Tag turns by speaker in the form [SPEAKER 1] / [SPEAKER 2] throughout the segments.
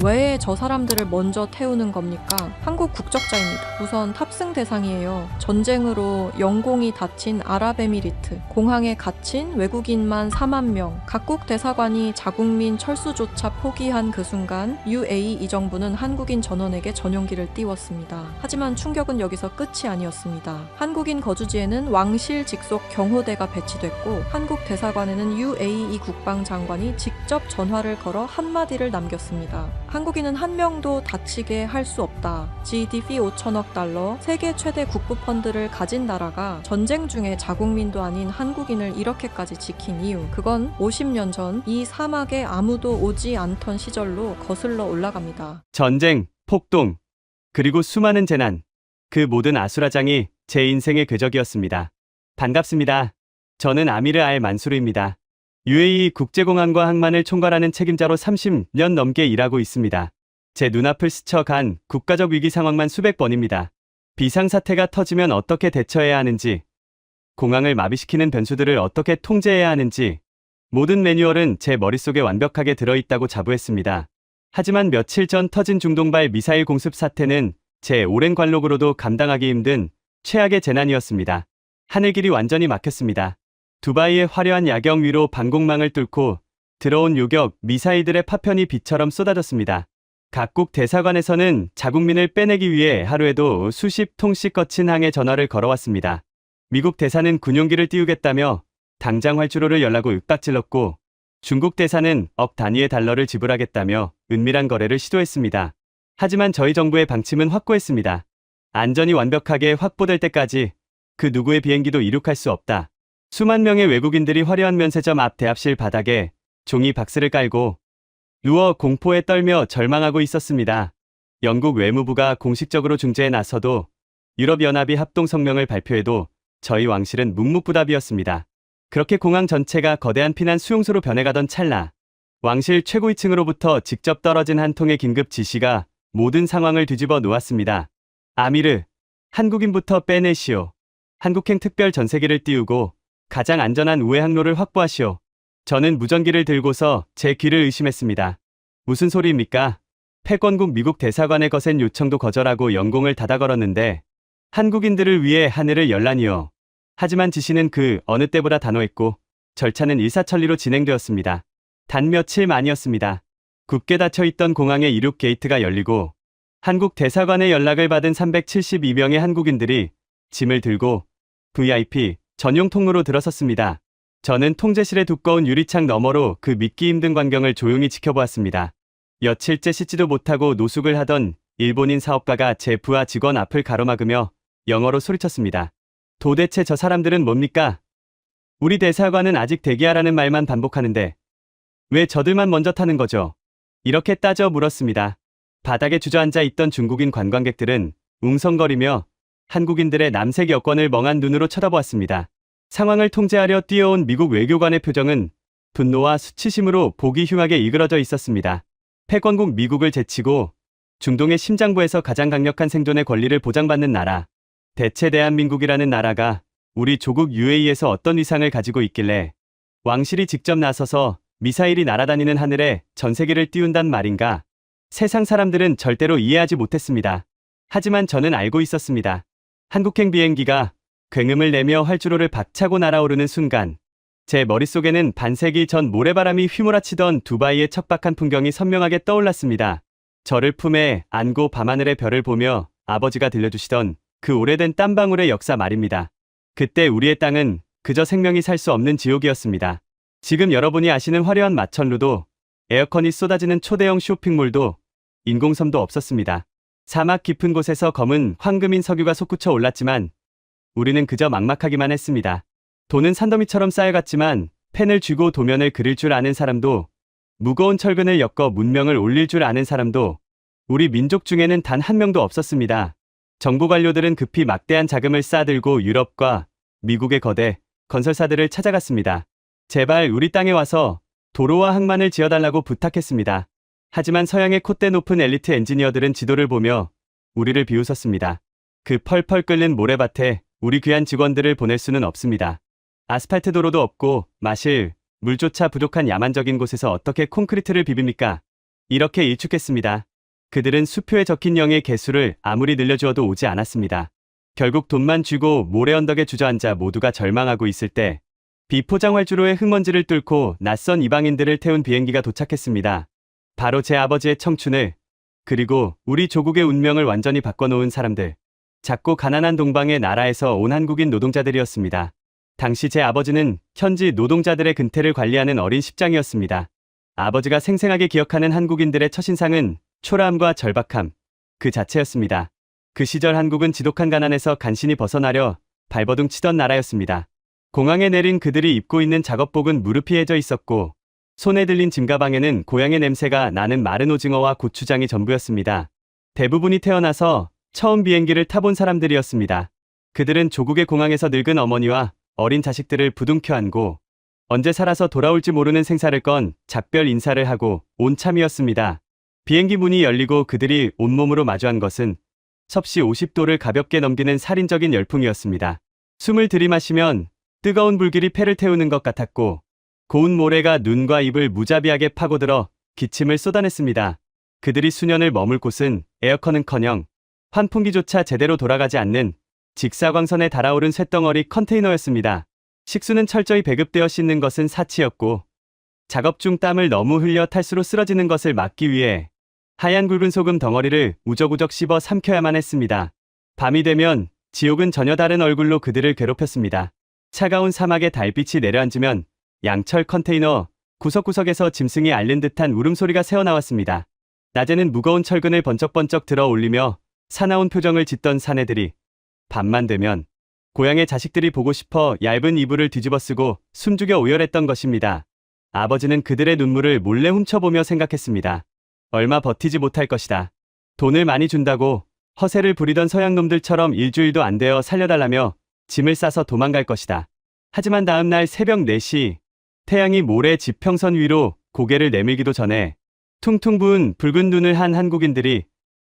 [SPEAKER 1] 왜 저 사람들을 먼저 태우는 겁니까? 한국 국적자입니다. 우선 탑승 대상이에요. 전쟁으로 영공이 다친 아랍에미리트, 공항에 갇힌 외국인만 4만 명, 각국 대사관이 자국민 철수조차 포기한 그 순간 UAE 정부는 한국인 전원에게 전용기를 띄웠습니다. 하지만 충격은 여기서 끝이 아니었습니다. 한국인 거주지에는 왕실 직속 경호대가 배치됐고 한국 대사관에는 UAE 국방장관이 직접 전화를 걸어 한마디를 남겼습니다. 한국인은 한 명도 다치게 할 수 없다. GDP 5천억 달러, 세계 최대 국부 펀드를 가진 나라가 전쟁 중에 자국민도 아닌 한국인을 이렇게까지 지킨 이유, 그건 50년 전 이 사막에 아무도 오지 않던 시절로 거슬러 올라갑니다.
[SPEAKER 2] 전쟁, 폭동, 그리고 수많은 재난, 그 모든 아수라장이 제 인생의 궤적이었습니다. 반갑습니다. 저는 아미르 알 만수르입니다. UAE 국제공항과 항만을 총괄하는 책임자로 30년 넘게 일하고 있습니다. 제 눈앞을 스쳐간 국가적 위기 상황만 수백 번입니다. 비상사태가 터지면 어떻게 대처해야 하는지, 공항을 마비시키는 변수들을 어떻게 통제해야 하는지, 모든 매뉴얼은 제 머릿속에 완벽하게 들어있다고 자부했습니다. 하지만 며칠 전 터진 중동발 미사일 공습 사태는 제 오랜 관록으로도 감당하기 힘든 최악의 재난이었습니다. 하늘길이 완전히 막혔습니다. 두바이의 화려한 야경 위로 방공망을 뚫고 들어온 요격 미사일들의 파편이 비처럼 쏟아졌습니다. 각국 대사관에서는 자국민을 빼내기 위해 하루에도 수십 통씩 거친 항해 전화를 걸어왔습니다. 미국 대사는 군용기를 띄우겠다며 당장 활주로를 열라고 윽박질렀고, 중국 대사는 억 단위의 달러를 지불하겠다며 은밀한 거래를 시도했습니다. 하지만 저희 정부의 방침은 확고했습니다. 안전이 완벽하게 확보될 때까지 그 누구의 비행기도 이륙할 수 없다. 수만 명의 외국인들이 화려한 면세점 앞 대합실 바닥에 종이 박스를 깔고 누워 공포에 떨며 절망하고 있었습니다. 영국 외무부가 공식적으로 중재에 나서도, 유럽연합이 합동성명을 발표해도 저희 왕실은 묵묵부답이었습니다. 그렇게 공항 전체가 거대한 피난 수용소로 변해가던 찰나, 왕실 최고위층으로부터 직접 떨어진 한 통의 긴급 지시가 모든 상황을 뒤집어 놓았습니다. 아미르, 한국인부터 빼내시오. 한국행 특별 전세기를 띄우고 가장 안전한 우회 항로를 확보하시오. 저는 무전기를 들고서 제 귀를 의심했습니다. 무슨 소리입니까? 패권국 미국 대사관의 거센 요청도 거절하고 연공을 닫아 걸었는데 한국인들을 위해 하늘을 열라니요. 하지만 지시는 그 어느 때보다 단호했고 절차는 일사천리로 진행되었습니다. 단 며칠 만이었습니다. 굳게 닫혀있던 공항의 이륙 게이트가 열리고 한국 대사관의 연락을 받은 372명의 한국인들이 짐을 들고 VIP 전용 통로로 들어섰습니다. 저는 통제실의 두꺼운 유리창 너머로 그 믿기 힘든 광경을 조용히 지켜보았습니다. 며칠째 씻지도 못하고 노숙을 하던 일본인 사업가가 제 부하 직원 앞을 가로막으며 영어로 소리쳤습니다. 도대체 저 사람들은 뭡니까? 우리 대사관은 아직 대기하라는 말만 반복하는데 왜 저들만 먼저 타는 거죠? 이렇게 따져 물었습니다. 바닥에 주저앉아 있던 중국인 관광객들은 웅성거리며 한국인들의 남색 여권을 멍한 눈으로 쳐다보았습니다. 상황을 통제하려 뛰어온 미국 외교관의 표정은 분노와 수치심으로 보기 흉하게 이그러져 있었습니다. 패권국 미국을 제치고 중동의 심장부에서 가장 강력한 생존의 권리를 보장받는 나라, 대체 대한민국이라는 나라가 우리 조국 UAE에서 어떤 위상을 가지고 있길래 왕실이 직접 나서서 미사일이 날아다니는 하늘에 전세기를 띄운단 말인가? 세상 사람들은 절대로 이해하지 못했습니다. 하지만 저는 알고 있었습니다. 한국행 비행기가 굉음을 내며 활주로를 박차고 날아오르는 순간 제 머릿속에는 반세기 전 모래바람이 휘몰아치던 두바이의 척박한 풍경이 선명하게 떠올랐습니다. 저를 품에 안고 밤하늘의 별을 보며 아버지가 들려주시던 그 오래된 땀방울의 역사 말입니다. 그때 우리의 땅은 그저 생명이 살 수 없는 지옥이었습니다. 지금 여러분이 아시는 화려한 마천루도, 에어컨이 쏟아지는 초대형 쇼핑몰도, 인공섬도 없었습니다. 사막 깊은 곳에서 검은 황금인 석유가 솟구쳐 올랐지만 우리는 그저 막막하기만 했습니다. 돈은 산더미처럼 쌓여갔지만 펜을 쥐고 도면을 그릴 줄 아는 사람도, 무거운 철근을 엮어 문명을 올릴 줄 아는 사람도 우리 민족 중에는 단 한 명도 없었습니다. 정부 관료들은 급히 막대한 자금을 싸들고 유럽과 미국의 거대 건설사들을 찾아갔습니다. 제발 우리 땅에 와서 도로와 항만을 지어달라고 부탁했습니다. 하지만 서양의 콧대 높은 엘리트 엔지니어들은 지도를 보며 우리를 비웃었습니다. 그 펄펄 끓는 모래밭에 우리 귀한 직원들을 보낼 수는 없습니다. 아스팔트 도로도 없고 마실 물조차 부족한 야만적인 곳에서 어떻게 콘크리트를 비빕니까? 이렇게 일축했습니다. 그들은 수표에 적힌 영의 개수를 아무리 늘려주어도 오지 않았습니다. 결국 돈만 쥐고 모래 언덕에 주저앉아 모두가 절망하고 있을 때 비포장활주로의 흙먼지를 뚫고 낯선 이방인들을 태운 비행기가 도착했습니다. 바로 제 아버지의 청춘을, 그리고 우리 조국의 운명을 완전히 바꿔놓은 사람들. 작고 가난한 동방의 나라에서 온 한국인 노동자들이었습니다. 당시 제 아버지는 현지 노동자들의 근태를 관리하는 어린 십장이었습니다. 아버지가 생생하게 기억하는 한국인들의 첫인상은 초라함과 절박함 그 자체였습니다. 그 시절 한국은 지독한 가난에서 간신히 벗어나려 발버둥 치던 나라였습니다. 공항에 내린 그들이 입고 있는 작업복은 무릎이 해져 있었고 손에 들린 짐가방에는 고향의 냄새가 나는 마른 오징어와 고추장이 전부였습니다. 대부분이 태어나서 처음 비행기를 타본 사람들이었습니다. 그들은 조국의 공항에서 늙은 어머니와 어린 자식들을 부둥켜 안고 언제 살아서 돌아올지 모르는 생사를 건 작별 인사를 하고 온 참이었습니다. 비행기 문이 열리고 그들이 온몸으로 마주한 것은 섭씨 50도를 가볍게 넘기는 살인적인 열풍이었습니다. 숨을 들이마시면 뜨거운 불길이 폐를 태우는 것 같았고 고운 모래가 눈과 입을 무자비하게 파고들어 기침을 쏟아냈습니다. 그들이 수년을 머물 곳은 에어컨은커녕 환풍기조차 제대로 돌아가지 않는 직사광선에 달아오른 쇳덩어리 컨테이너였습니다. 식수는 철저히 배급되어 씻는 것은 사치였고 작업 중 땀을 너무 흘려 탈수로 쓰러지는 것을 막기 위해 하얀 굵은 소금 덩어리를 우적우적 씹어 삼켜야만 했습니다. 밤이 되면 지옥은 전혀 다른 얼굴로 그들을 괴롭혔습니다. 차가운 사막의 달빛이 내려앉으면 양철 컨테이너 구석구석에서 짐승이 앓는 듯한 울음소리가 새어나왔습니다. 낮에는 무거운 철근을 번쩍번쩍 들어 올리며 사나운 표정을 짓던 사내들이 밤만 되면 고향의 자식들이 보고 싶어 얇은 이불을 뒤집어쓰고 숨죽여 오열했던 것입니다. 아버지는 그들의 눈물을 몰래 훔쳐보며 생각했습니다. 얼마 버티지 못할 것이다. 돈을 많이 준다고 허세를 부리던 서양놈들처럼 일주일도 안 되어 살려달라며 짐을 싸서 도망갈 것이다. 하지만 다음 날 새벽 4시 태양이 모래 지평선 위로 고개를 내밀기도 전에 퉁퉁 부은 붉은 눈을 한 한국인들이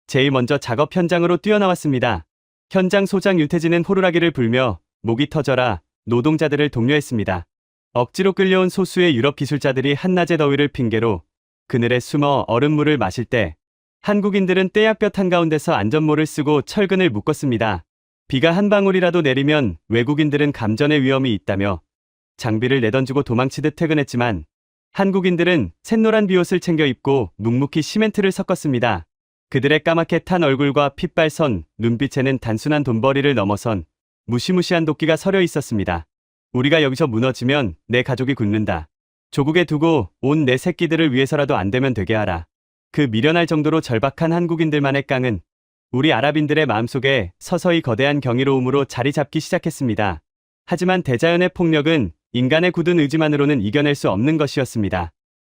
[SPEAKER 2] 제일 먼저 작업 현장으로 뛰어나왔습니다. 현장 소장 윤태진은 호루라기를 불며 목이 터져라 노동자들을 독려했습니다. 억지로 끌려온 소수의 유럽 기술자들이 한낮의 더위를 핑계로 그늘에 숨어 얼음물을 마실 때 한국인들은 떼약볕 한가운데서 안전모를 쓰고 철근을 묶었습니다. 비가 한 방울이라도 내리면 외국인들은 감전의 위험이 있다며 장비를 내던지고 도망치듯 퇴근했지만 한국인들은 샛노란 비옷을 챙겨 입고 묵묵히 시멘트를 섞었습니다. 그들의 까맣게 탄 얼굴과 핏발선 눈빛에는 단순한 돈벌이를 넘어선 무시무시한 도끼가 서려 있었습니다. 우리가 여기서 무너지면 내 가족이 굶는다. 조국에 두고 온 내 새끼들을 위해서라도 안 되면 되게 하라. 그 미련할 정도로 절박한 한국인들만의 깡은 우리 아랍인들의 마음속에 서서히 거대한 경이로움으로 자리 잡기 시작했습니다. 하지만 대자연의 폭력은 인간의 굳은 의지만으로는 이겨낼 수 없는 것이었습니다.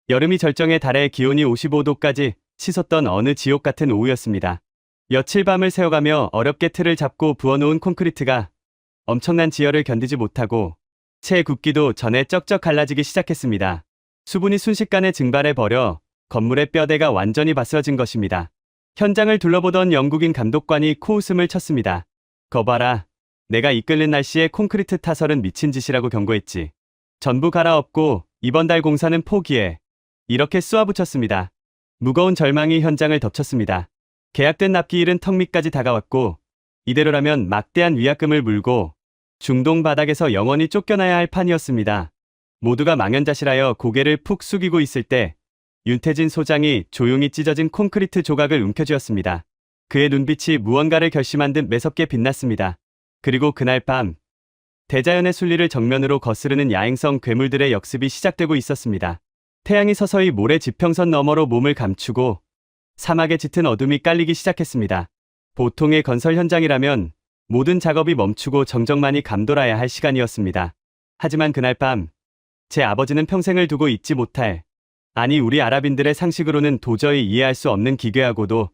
[SPEAKER 2] 여름이 절정에 달해 기온이 55도까지 치솟던 어느 지옥 같은 오후였습니다. 며칠 밤을 새어가며 어렵게 틀을 잡고 부어놓은 콘크리트가 엄청난 지열을 견디지 못하고 채 굽기도 전에 쩍쩍 갈라지기 시작했습니다. 수분이 순식간에 증발해버려 건물의 뼈대가 완전히 바스러진 것입니다. 현장을 둘러보던 영국인 감독관이 코웃음을 쳤습니다. 거봐라. 내가 이끌는 날씨에 콘크리트 타설은 미친 짓이라고 경고했지. 전부 갈아엎고 이번 달 공사는 포기해. 이렇게 쏘아붙였습니다. 무거운 절망이 현장을 덮쳤습니다. 계약된 납기일은 턱 밑까지 다가왔고 이대로라면 막대한 위약금을 물고 중동 바닥에서 영원히 쫓겨나야 할 판이었습니다. 모두가 망연자실하여 고개를 푹 숙이고 있을 때 윤태진 소장이 조용히 찢어진 콘크리트 조각을 움켜쥐었습니다. 그의 눈빛이 무언가를 결심한 듯 매섭게 빛났습니다. 그리고 그날 밤 대자연의 순리를 정면으로 거스르는 야행성 괴물들의 역습이 시작되고 있었습니다. 태양이 서서히 모래 지평선 너머로 몸을 감추고 사막에 짙은 어둠이 깔리기 시작했습니다. 보통의 건설 현장이라면 모든 작업이 멈추고 정적만이 감돌아야 할 시간이었습니다. 하지만 그날 밤 제 아버지는 평생을 두고 잊지 못할, 아니 우리 아랍인들의 상식으로는 도저히 이해할 수 없는 기괴하고도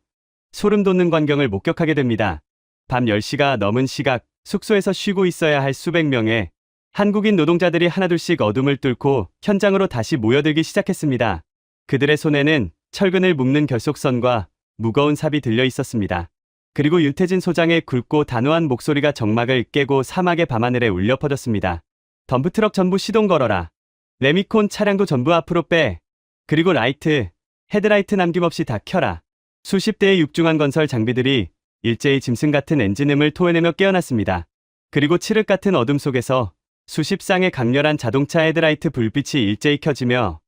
[SPEAKER 2] 소름 돋는 광경을 목격하게 됩니다. 밤 10시가 넘은 시각, 숙소에서 쉬고 있어야 할 수백 명의 한국인 노동자들이 하나둘씩 어둠을 뚫고 현장으로 다시 모여들기 시작했습니다. 그들의 손에는 철근을 묶는 결속선과 무거운 삽이 들려 있었습니다. 그리고 윤태진 소장의 굵고 단호한 목소리가 정막을 깨고 사막의 밤하늘에 울려 퍼졌습니다. 덤프트럭 전부 시동 걸어라. 레미콘 차량도 전부 앞으로 빼. 그리고 라이트, 헤드라이트 남김없이 다 켜라. 수십 대의 육중한 건설 장비들이 일제히 짐승 같은 엔진음을 토해내며 깨어났습니다. 그리고 칠흑 같은 어둠 속에서 수십 쌍의 강렬한 자동차 헤드라이트 불빛이 일제히 켜지며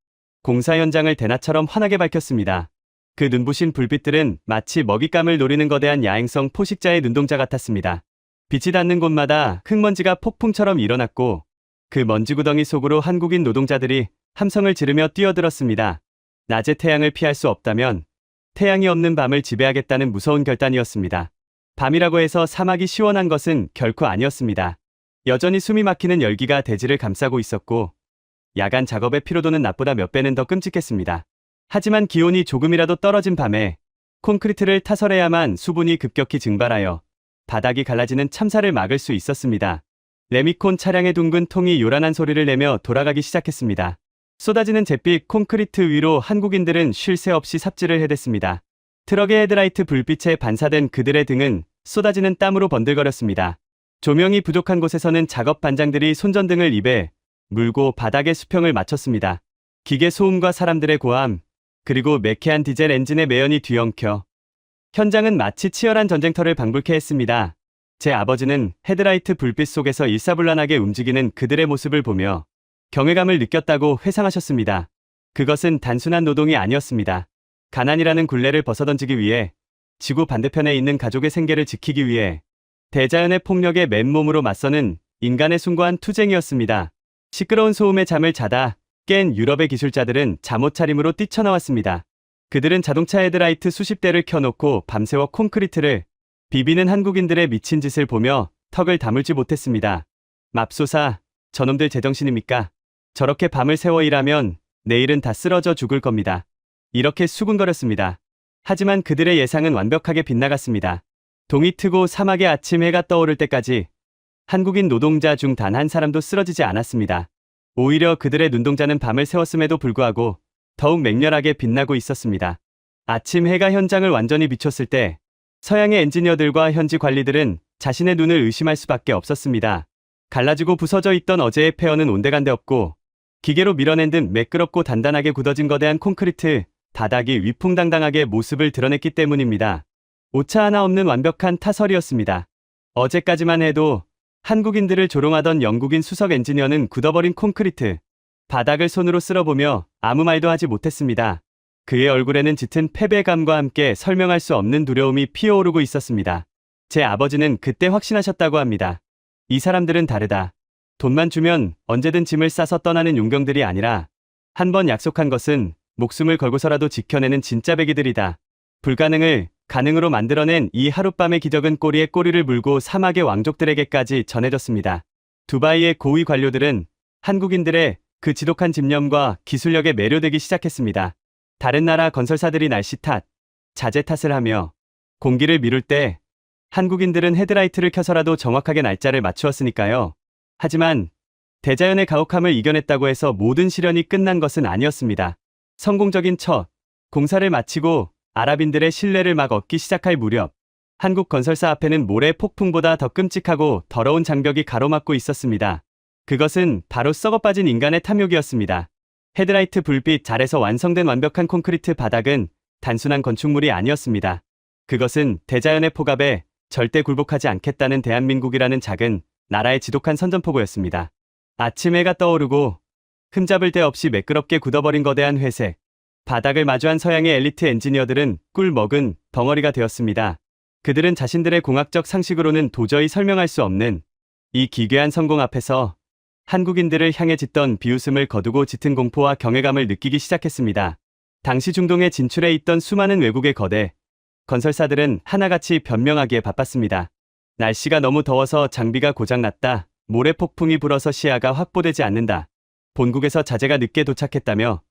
[SPEAKER 2] 공사 현장을 대낮처럼 환하게 밝혔습니다. 그 눈부신 불빛들은 마치 먹잇감을 노리는 거대한 야행성 포식자의 눈동자 같았습니다. 빛이 닿는 곳마다 흙먼지가 폭풍처럼 일어났고 그 먼지 구덩이 속으로 한국인 노동자들이 함성을 지르며 뛰어들었습니다. 낮에 태양을 피할 수 없다면 태양이 없는 밤을 지배하겠다는 무서운 결단이었습니다. 밤이라고 해서 사막이 시원한 것은 결코 아니었습니다. 여전히 숨이 막히는 열기가 대지를 감싸고 있었고 야간 작업의 피로도는 낮보다 몇 배는 더 끔찍했습니다. 하지만 기온이 조금이라도 떨어진 밤에 콘크리트를 타설해야만 수분이 급격히 증발하여 바닥이 갈라지는 참사를 막을 수 있었습니다. 레미콘 차량의 둥근 통이 요란한 소리를 내며 돌아가기 시작했습니다. 쏟아지는 잿빛 콘크리트 위로 한국인들은 쉴 새 없이 삽질을 해댔습니다. 트럭의 헤드라이트 불빛에 반사된 그들의 등은 쏟아지는 땀으로 번들거렸습니다. 조명이 부족한 곳에서는 작업 반장들이 손전등을 입에 물고 바닥의 수평을 맞췄습니다. 기계 소음과 사람들의 고함, 그리고 매캐한 디젤 엔진의 매연이 뒤엉켜 현장은 마치 치열한 전쟁터를 방불케 했습니다. 제 아버지는 헤드라이트 불빛 속에서 일사불란하게 움직이는 그들의 모습을 보며 경외감을 느꼈다고 회상하셨습니다. 그것은 단순한 노동이 아니었습니다. 가난이라는 굴레를 벗어던지기 위해, 지구 반대편에 있는 가족의 생계를 지키기 위해 대자연의 폭력에 맨몸으로 맞서는 인간의 숭고한 투쟁이었습니다. 시끄러운 소음에 잠을 자다 깬 유럽의 기술자들은 잠옷차림으로 뛰쳐나왔습니다. 그들은 자동차 헤드라이트 수십 대를 켜놓고 밤새워 콘크리트를 비비는 한국인들의 미친 짓을 보며 턱을 다물지 못했습니다. 맙소사, 저놈들 제정신입니까? 저렇게 밤을 새워 일하면 내일은 다 쓰러져 죽을 겁니다. 이렇게 수군거렸습니다. 하지만 그들의 예상은 완벽하게 빗나갔습니다. 동이 트고 사막의 아침 해가 떠오를 때까지 한국인 노동자 중 단 한 사람도 쓰러지지 않았습니다. 오히려 그들의 눈동자는 밤을 새웠음에도 불구하고 더욱 맹렬하게 빛나고 있었습니다. 아침 해가 현장을 완전히 비췄을 때 서양의 엔지니어들과 현지 관리들은 자신의 눈을 의심할 수밖에 없었습니다. 갈라지고 부서져 있던 어제의 폐허는 온데간데 없고 기계로 밀어낸 듯 매끄럽고 단단하게 굳어진 거대한 콘크리트 바닥이 위풍당당하게 모습을 드러냈기 때문입니다. 오차 하나 없는 완벽한 타설이었습니다. 어제까지만 해도 한국인들을 조롱하던 영국인 수석 엔지니어는 굳어버린 콘크리트 바닥을 손으로 쓸어보며 아무 말도 하지 못했습니다. 그의 얼굴에는 짙은 패배감과 함께 설명할 수 없는 두려움이 피어오르고 있었습니다. 제 아버지는 그때 확신하셨다고 합니다. 이 사람들은 다르다. 돈만 주면 언제든 짐을 싸서 떠나는 용병들이 아니라 한 번 약속한 것은 목숨을 걸고서라도 지켜내는 진짜 배기들이다. 불가능을 가능으로 만들어낸 이 하룻밤의 기적은 꼬리에 꼬리를 물고 사막의 왕족들에게까지 전해졌습니다. 두바이의 고위 관료들은 한국인들의 그 지독한 집념과 기술력에 매료되기 시작했습니다. 다른 나라 건설사들이 날씨 탓, 자재 탓을 하며 공기를 미룰 때 한국인들은 헤드라이트를 켜서라도 정확하게 날짜를 맞추었으니까요. 하지만 대자연의 가혹함을 이겨냈다고 해서 모든 시련이 끝난 것은 아니었습니다. 성공적인 첫 공사를 마치고 아랍인들의 신뢰를 막 얻기 시작할 무렵 한국 건설사 앞에는 모래 폭풍보다 더 끔찍하고 더러운 장벽이 가로막고 있었습니다. 그것은 바로 썩어빠진 인간의 탐욕이었습니다. 헤드라이트 불빛 아래서 완성된 완벽한 콘크리트 바닥은 단순한 건축물이 아니었습니다. 그것은 대자연의 폭압에 절대 굴복하지 않겠다는 대한민국이라는 작은 나라의 지독한 선전포고였습니다. 아침 해가 떠오르고 흠잡을 데 없이 매끄럽게 굳어버린 거대한 회색 바닥을 마주한 서양의 엘리트 엔지니어들은 꿀 먹은 덩어리가 되었습니다. 그들은 자신들의 공학적 상식으로는 도저히 설명할 수 없는 이 기괴한 성공 앞에서 한국인들을 향해 짓던 비웃음을 거두고 짙은 공포와 경외감을 느끼기 시작했습니다. 당시 중동에 진출해 있던 수많은 외국의 거대 건설사들은 하나같이 변명하기에 바빴습니다. 날씨가 너무 더워서 장비가 고장났다. 모래 폭풍이 불어서 시야가 확보되지 않는다. 본국에서 자재가 늦게 도착했다며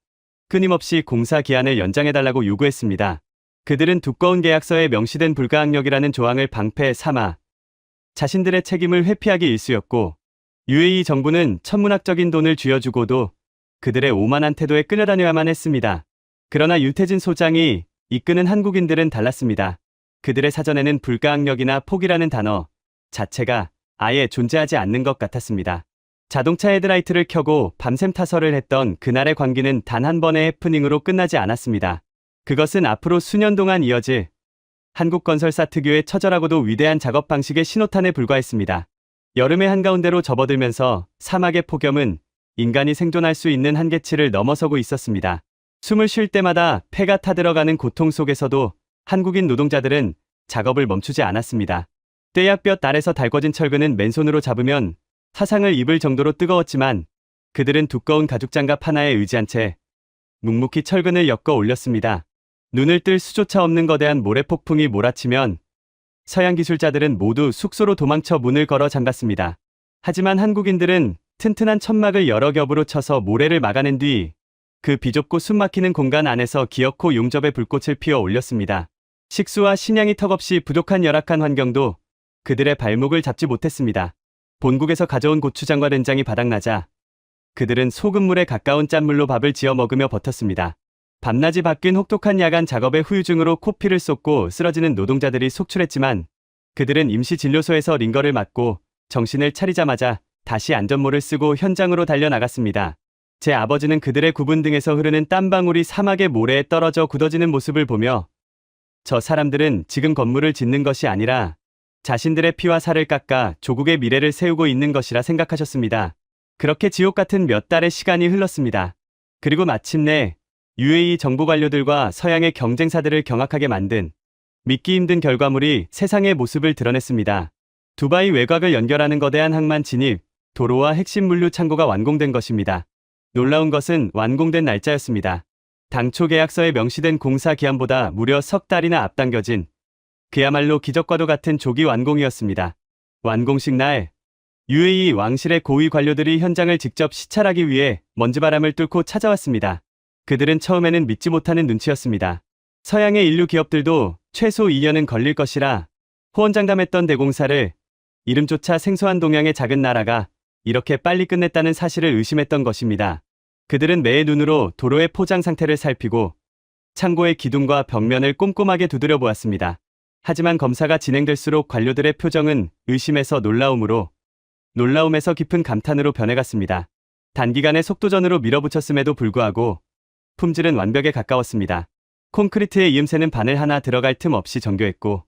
[SPEAKER 2] 끊임없이 공사 기한을 연장해달라고 요구했습니다. 그들은 두꺼운 계약서에 명시된 불가항력이라는 조항을 방패 삼아 자신들의 책임을 회피하기 일쑤였고 UAE 정부는 천문학적인 돈을 쥐어주고도 그들의 오만한 태도에 끌려다녀야만 했습니다. 그러나 유태진 소장이 이끄는 한국인들은 달랐습니다. 그들의 사전에는 불가항력이나 포기라는 단어 자체가 아예 존재하지 않는 것 같았습니다. 자동차 헤드라이트를 켜고 밤샘 타설을 했던 그날의 광기는 단 한 번의 해프닝으로 끝나지 않았습니다. 그것은 앞으로 수년 동안 이어질 한국건설사 특유의 처절하고도 위대한 작업 방식의 신호탄에 불과했습니다. 여름의 한가운데로 접어들면서 사막의 폭염은 인간이 생존할 수 있는 한계치를 넘어서고 있었습니다. 숨을 쉴 때마다 폐가 타들어가는 고통 속에서도 한국인 노동자들은 작업을 멈추지 않았습니다. 떼약볕 아래서 달궈진 철근은 맨손으로 잡으면 화상을 입을 정도로 뜨거웠지만 그들은 두꺼운 가죽장갑 하나에 의지한 채 묵묵히 철근을 엮어 올렸습니다. 눈을 뜰 수조차 없는 거대한 모래폭풍이 몰아치면 서양 기술자들은 모두 숙소로 도망쳐 문을 걸어 잠갔습니다. 하지만 한국인들은 튼튼한 천막을 여러 겹으로 쳐서 모래를 막아낸 뒤 그 비좁고 숨막히는 공간 안에서 기어코 용접의 불꽃을 피워 올렸습니다. 식수와 식량이 턱없이 부족한 열악한 환경도 그들의 발목을 잡지 못했습니다. 본국에서 가져온 고추장과 된장이 바닥나자 그들은 소금물에 가까운 짠물로 밥을 지어 먹으며 버텼습니다. 밤낮이 바뀐 혹독한 야간 작업의 후유증으로 코피를 쏟고 쓰러지는 노동자들이 속출했지만 그들은 임시 진료소에서 링거를 맞고 정신을 차리자마자 다시 안전모를 쓰고 현장으로 달려나갔습니다. 제 아버지는 그들의 구분 등에서 흐르는 땀방울이 사막의 모래에 떨어져 굳어지는 모습을 보며 저 사람들은 지금 건물을 짓는 것이 아니라 자신들의 피와 살을 깎아 조국의 미래를 세우고 있는 것이라 생각하셨습니다. 그렇게 지옥 같은 몇 달의 시간이 흘렀습니다. 그리고 마침내 UAE 정부 관료들과 서양의 경쟁사들을 경악하게 만든 믿기 힘든 결과물이 세상의 모습을 드러냈습니다. 두바이 외곽을 연결하는 거대한 항만 진입, 도로와 핵심 물류 창고가 완공된 것입니다. 놀라운 것은 완공된 날짜였습니다. 당초 계약서에 명시된 공사 기한보다 무려 석 달이나 앞당겨진 그야말로 기적과도 같은 조기 완공이었습니다. 완공식 날 UAE 왕실의 고위 관료들이 현장을 직접 시찰하기 위해 먼지바람을 뚫고 찾아왔습니다. 그들은 처음에는 믿지 못하는 눈치였습니다. 서양의 인류 기업들도 최소 2년은 걸릴 것이라 호언장담했던 대공사를 이름조차 생소한 동양의 작은 나라가 이렇게 빨리 끝냈다는 사실을 의심했던 것입니다. 그들은 매의 눈으로 도로의 포장 상태를 살피고 창고의 기둥과 벽면을 꼼꼼하게 두드려 보았습니다. 하지만 검사가 진행될수록 관료들의 표정은 의심에서 놀라움에서 깊은 감탄으로 변해갔습니다. 단기간에 속도전으로 밀어붙였음에도 불구하고 품질은 완벽에 가까웠습니다. 콘크리트의 이음새는 바늘 하나 들어갈 틈 없이 정교했고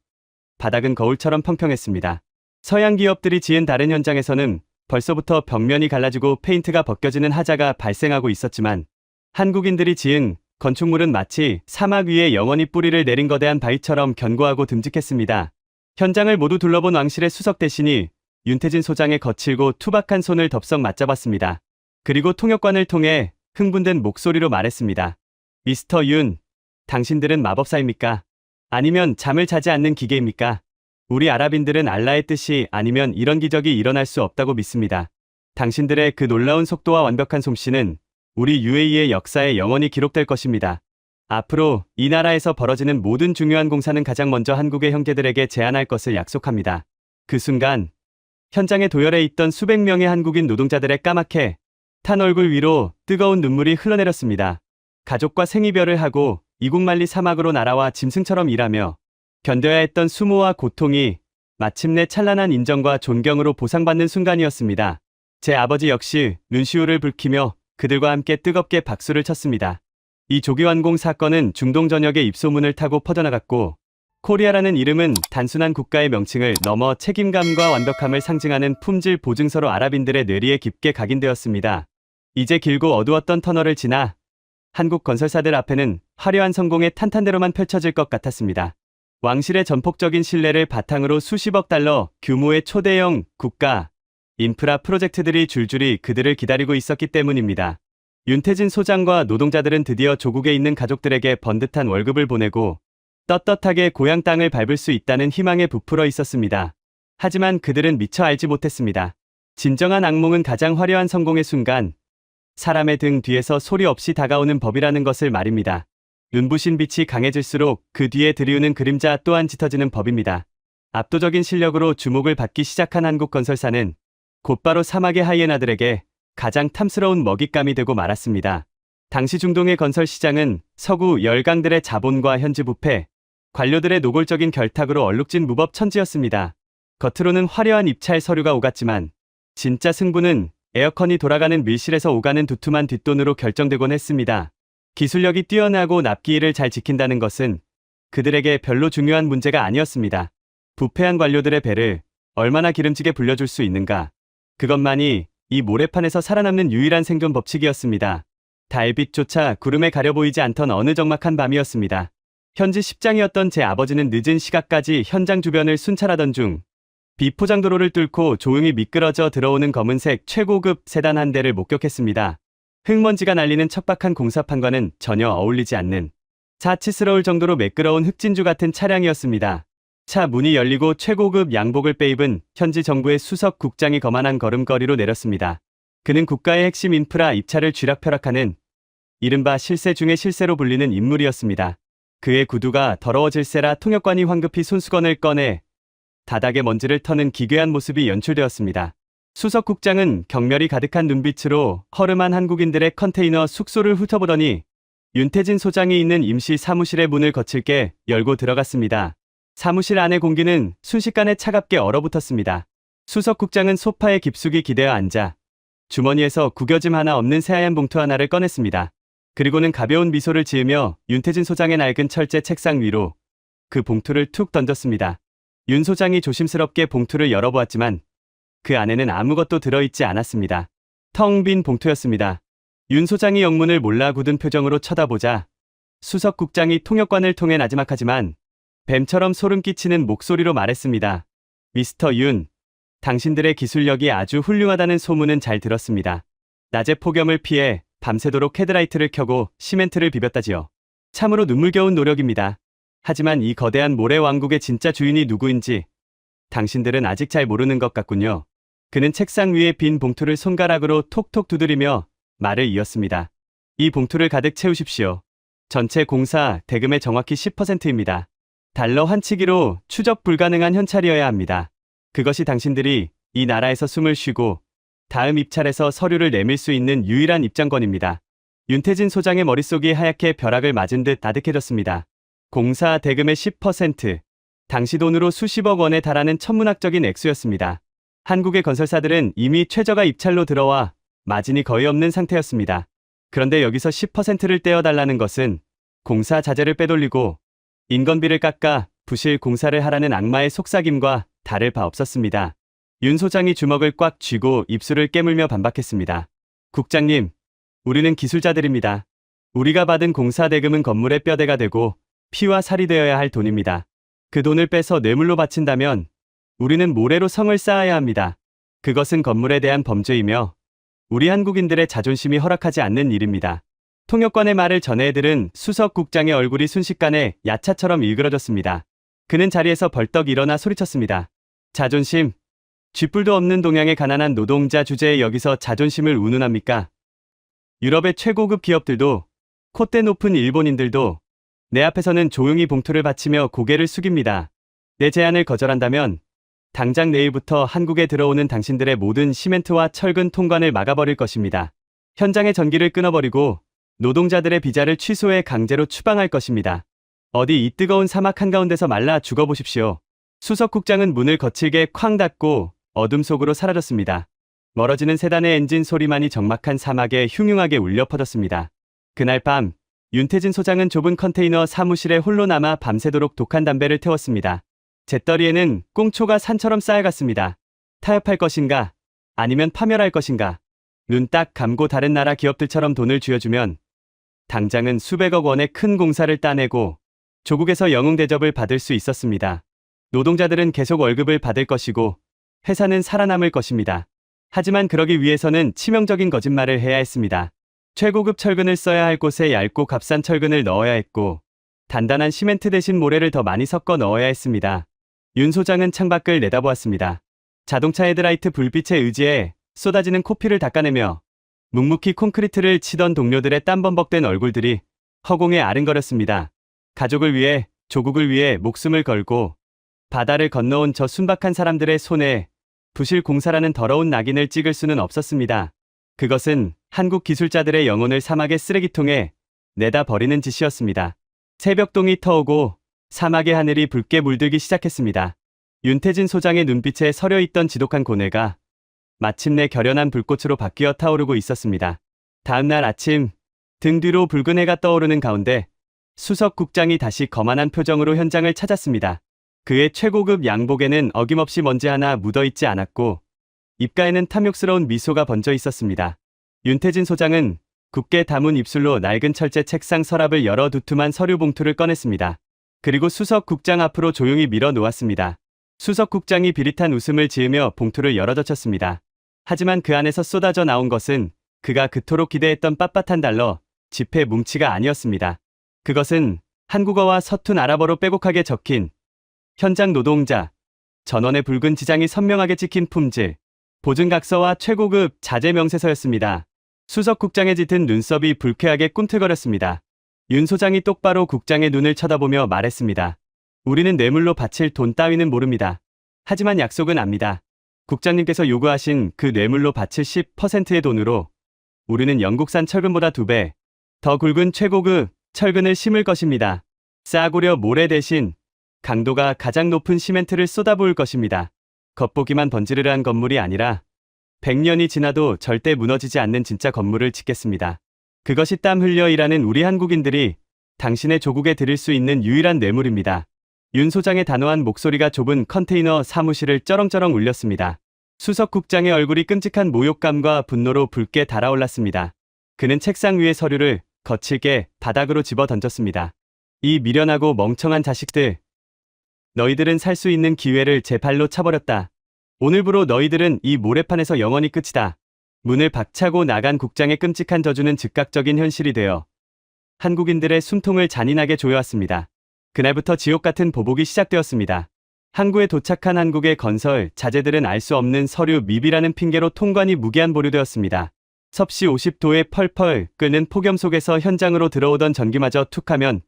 [SPEAKER 2] 바닥은 거울처럼 평평했습니다. 서양 기업들이 지은 다른 현장에서는 벌써부터 벽면이 갈라지고 페인트가 벗겨지는 하자가 발생하고 있었지만 한국인들이 지은 건축물은 마치 사막 위에 영원히 뿌리를 내린 거대한 바위처럼 견고하고 듬직했습니다. 현장을 모두 둘러본 왕실의 수석 대신이 윤태진 소장의 거칠고 투박한 손을 덥석 맞잡았습니다. 그리고 통역관을 통해 흥분된 목소리로 말했습니다. 미스터 윤, 당신들은 마법사입니까? 아니면 잠을 자지 않는 기계입니까? 우리 아랍인들은 알라의 뜻이 아니면 이런 기적이 일어날 수 없다고 믿습니다. 당신들의 그 놀라운 속도와 완벽한 솜씨는 우리 UAE의 역사에 영원히 기록될 것입니다. 앞으로 이 나라에서 벌어지는 모든 중요한 공사는 가장 먼저 한국의 형제들에게 제안할 것을 약속합니다. 그 순간 현장에 도열해 있던 수백 명의 한국인 노동자들의 까맣게 탄 얼굴 위로 뜨거운 눈물이 흘러내렸습니다. 가족과 생이별을 하고 이국만리 사막으로 날아와 짐승처럼 일하며 견뎌야 했던 수모와 고통이 마침내 찬란한 인정과 존경으로 보상받는 순간이었습니다. 제 아버지 역시 눈시울을 붉히며 그들과 함께 뜨겁게 박수를 쳤습니다. 이 조기 완공 사건은 중동 전역의 입소문을 타고 퍼져나갔고 코리아라는 이름은 단순한 국가의 명칭을 넘어 책임감과 완벽함을 상징하는 품질 보증서로 아랍인들의 뇌리에 깊게 각인되었습니다. 이제 길고 어두웠던 터널을 지나 한국 건설사들 앞에는 화려한 성공의 탄탄대로만 펼쳐질 것 같았습니다. 왕실의 전폭적인 신뢰를 바탕으로 수십억 달러 규모의 초대형 국가 인프라 프로젝트들이 줄줄이 그들을 기다리고 있었기 때문입니다. 윤태진 소장과 노동자들은 드디어 조국에 있는 가족들에게 번듯한 월급을 보내고 떳떳하게 고향 땅을 밟을 수 있다는 희망에 부풀어 있었습니다. 하지만 그들은 미처 알지 못했습니다. 진정한 악몽은 가장 화려한 성공의 순간 사람의 등 뒤에서 소리 없이 다가오는 법이라는 것을 말입니다. 눈부신 빛이 강해질수록 그 뒤에 들이우는 그림자 또한 짙어지는 법입니다. 압도적인 실력으로 주목을 받기 시작한 한국건설사는 곧바로 사막의 하이에나들에게 가장 탐스러운 먹잇감이 되고 말았습니다. 당시 중동의 건설 시장은 서구 열강들의 자본과 현지 부패, 관료들의 노골적인 결탁으로 얼룩진 무법천지였습니다. 겉으로는 화려한 입찰 서류가 오갔지만 진짜 승부는 에어컨이 돌아가는 밀실에서 오가는 두툼한 뒷돈으로 결정되곤 했습니다. 기술력이 뛰어나고 납기일을 잘 지킨다는 것은 그들에게 별로 중요한 문제가 아니었습니다. 부패한 관료들의 배를 얼마나 기름지게 불려줄 수 있는가. 그것만이 이 모래판에서 살아남는 유일한 생존 법칙이었습니다. 달빛조차 구름에 가려 보이지 않던 어느 적막한 밤이었습니다. 현지 십장이었던 제 아버지는 늦은 시각까지 현장 주변을 순찰하던 중 비포장도로를 뚫고 조용히 미끄러져 들어오는 검은색 최고급 세단 한 대를 목격했습니다. 흙먼지가 날리는 척박한 공사판과는 전혀 어울리지 않는 사치스러울 정도로 매끄러운 흑진주 같은 차량이었습니다. 차 문이 열리고 최고급 양복을 빼입은 현지 정부의 수석 국장이 거만한 걸음걸이로 내렸습니다. 그는 국가의 핵심 인프라 입찰을 쥐락펴락하는 이른바 실세 중의 실세로 불리는 인물이었습니다. 그의 구두가 더러워질세라 통역관이 황급히 손수건을 꺼내 바닥에 먼지를 터는 기괴한 모습이 연출되었습니다. 수석 국장은 경멸이 가득한 눈빛으로 허름한 한국인들의 컨테이너 숙소를 훑어보더니 윤태진 소장이 있는 임시 사무실의 문을 거칠게 열고 들어갔습니다. 사무실 안의 공기는 순식간에 차갑게 얼어붙었습니다. 수석 국장은 소파에 깊숙이 기대어 앉아 주머니에서 구겨짐 하나 없는 새하얀 봉투 하나를 꺼냈습니다. 그리고는 가벼운 미소를 지으며 윤태진 소장의 낡은 철제 책상 위로 그 봉투를 툭 던졌습니다. 윤 소장이 조심스럽게 봉투를 열어보았지만 그 안에는 아무것도 들어있지 않았습니다. 텅 빈 봉투였습니다. 윤 소장이 영문을 몰라 굳은 표정으로 쳐다보자 수석 국장이 통역관을 통해 나지막하지만 뱀처럼 소름 끼치는 목소리로 말했습니다. 미스터 윤, 당신들의 기술력이 아주 훌륭하다는 소문은 잘 들었습니다. 낮에 폭염을 피해 밤새도록 헤드라이트를 켜고 시멘트를 비볐다지요. 참으로 눈물겨운 노력입니다. 하지만 이 거대한 모래 왕국의 진짜 주인이 누구인지 당신들은 아직 잘 모르는 것 같군요. 그는 책상 위에 빈 봉투를 손가락으로 톡톡 두드리며 말을 이었습니다. 이 봉투를 가득 채우십시오. 전체 공사 대금의 정확히 10%입니다. 달러 환치기로 추적 불가능한 현찰이어야 합니다. 그것이 당신들이 이 나라에서 숨을 쉬고 다음 입찰에서 서류를 내밀 수 있는 유일한 입장권입니다. 윤태진 소장의 머릿속이 하얗게 벼락을 맞은 듯 아득해졌습니다. 공사 대금의 10%, 당시 돈으로 수십억 원에 달하는 천문학적인 액수였습니다. 한국의 건설사들은 이미 최저가 입찰로 들어와 마진이 거의 없는 상태였습니다. 그런데 여기서 10%를 떼어달라는 것은 공사 자재를 빼돌리고 인건비를 깎아 부실 공사를 하라는 악마의 속삭임과 다를 바 없었습니다. 윤 소장이 주먹을 꽉 쥐고 입술을 깨물며 반박했습니다. 국장님, 우리는 기술자들입니다. 우리가 받은 공사 대금은 건물의 뼈대가 되고 피와 살이 되어야 할 돈입니다. 그 돈을 빼서 뇌물로 바친다면 우리는 모래로 성을 쌓아야 합니다. 그것은 건물에 대한 범죄이며 우리 한국인들의 자존심이 허락하지 않는 일입니다. 통역관의 말을 전해들은 수석 국장의 얼굴이 순식간에 야차처럼 일그러졌습니다. 그는 자리에서 벌떡 일어나 소리쳤습니다. 자존심? 쥐뿔도 없는 동양의 가난한 노동자 주제에 여기서 자존심을 운운합니까? 유럽의 최고급 기업들도 콧대 높은 일본인들도 내 앞에서는 조용히 봉투를 받치며 고개를 숙입니다. 내 제안을 거절한다면 당장 내일부터 한국에 들어오는 당신들의 모든 시멘트와 철근 통관을 막아버릴 것입니다. 현장의 전기를 끊어버리고 노동자들의 비자를 취소해 강제로 추방할 것입니다. 어디 이 뜨거운 사막 한가운데서 말라 죽어보십시오. 수석 국장은 문을 거칠게 쾅 닫고 어둠 속으로 사라졌습니다. 멀어지는 세단의 엔진 소리만이 적막한 사막에 흉흉하게 울려 퍼졌습니다. 그날 밤 윤태진 소장은 좁은 컨테이너 사무실에 홀로 남아 밤새도록 독한 담배를 태웠습니다. 잿더리에는 꽁초가 산처럼 쌓여갔습니다. 타협할 것인가? 아니면 파멸할 것인가? 눈 딱 감고 다른 나라 기업들처럼 돈을 쥐어주면 당장은 수백억 원의 큰 공사를 따내고 조국에서 영웅 대접을 받을 수 있었습니다. 노동자들은 계속 월급을 받을 것이고 회사는 살아남을 것입니다. 하지만 그러기 위해서는 치명적인 거짓말을 해야 했습니다. 최고급 철근을 써야 할 곳에 얇고 값싼 철근을 넣어야 했고 단단한 시멘트 대신 모래를 더 많이 섞어 넣어야 했습니다. 윤 소장은 창밖을 내다보았습니다. 자동차 헤드라이트 불빛에 의지해 쏟아지는 코피를 닦아내며 묵묵히 콘크리트를 치던 동료들의 땀범벅된 얼굴들이 허공에 아른거렸습니다. 가족을 위해, 조국을 위해 목숨을 걸고 바다를 건너온 저 순박한 사람들의 손에 부실 공사라는 더러운 낙인을 찍을 수는 없었습니다. 그것은 한국 기술자들의 영혼을 사막의 쓰레기통에 내다 버리는 짓이었습니다. 새벽동이 터오고 사막의 하늘이 붉게 물들기 시작했습니다. 윤태진 소장의 눈빛에 서려있던 지독한 고뇌가 마침내 결연한 불꽃으로 바뀌어 타오르고 있었습니다. 다음 날 아침 등 뒤로 붉은 해가 떠오르는 가운데 수석 국장이 다시 거만한 표정으로 현장을 찾았습니다. 그의 최고급 양복에는 어김없이 먼지 하나 묻어있지 않았고 입가에는 탐욕스러운 미소가 번져 있었습니다. 윤태진 소장은 굳게 담은 입술로 낡은 철제 책상 서랍을 열어 두툼한 서류 봉투를 꺼냈습니다. 그리고 수석 국장 앞으로 조용히 밀어 놓았습니다. 수석 국장이 비릿한 웃음을 지으며 봉투를 열어젖혔습니다. 하지만 그 안에서 쏟아져 나온 것은 그가 그토록 기대했던 빳빳한 달러, 지폐 뭉치가 아니었습니다. 그것은 한국어와 서툰 아랍어로 빼곡하게 적힌 현장 노동자, 전원의 붉은 지장이 선명하게 찍힌 품질, 보증각서와 최고급 자재 명세서였습니다. 수석 국장의 짙은 눈썹이 불쾌하게 꿈틀거렸습니다. 윤 소장이 똑바로 국장의 눈을 쳐다보며 말했습니다. 우리는 뇌물로 바칠 돈 따위는 모릅니다. 하지만 약속은 압니다. 국장님께서 요구하신 그 뇌물로 바칠 10%의 돈으로 우리는 영국산 철근보다 2배 더 굵은 최고급 철근을 심을 것입니다. 싸구려 모래 대신 강도가 가장 높은 시멘트를 쏟아부을 것입니다. 겉보기만 번지르르한 건물이 아니라 100년이 지나도 절대 무너지지 않는 진짜 건물을 짓겠습니다. 그것이 땀 흘려 일하는 우리 한국인들이 당신의 조국에 드릴 수 있는 유일한 뇌물입니다. 윤 소장의 단호한 목소리가 좁은 컨테이너 사무실을 쩌렁쩌렁 울렸습니다. 수석 국장의 얼굴이 끔찍한 모욕감과 분노로 붉게 달아올랐습니다. 그는 책상 위의 서류를 거칠게 바닥으로 집어 던졌습니다. 이 미련하고 멍청한 자식들. 너희들은 살 수 있는 기회를 제 발로 차버렸다. 오늘부로 너희들은 이 모래판에서 영원히 끝이다. 문을 박차고 나간 국장의 끔찍한 저주는 즉각적인 현실이 되어 한국인들의 숨통을 잔인하게 조여왔습니다. 그날부터 지옥 같은 보복이 시작되었습니다. 항구에 도착한 한국의 건설 자재들은 알 수 없는 서류 미비라는 핑계로 통관이 무기한 보류되었습니다. 섭씨 50도에 펄펄 끓는 폭염 속에서 현장으로 들어오던 전기마저 툭하면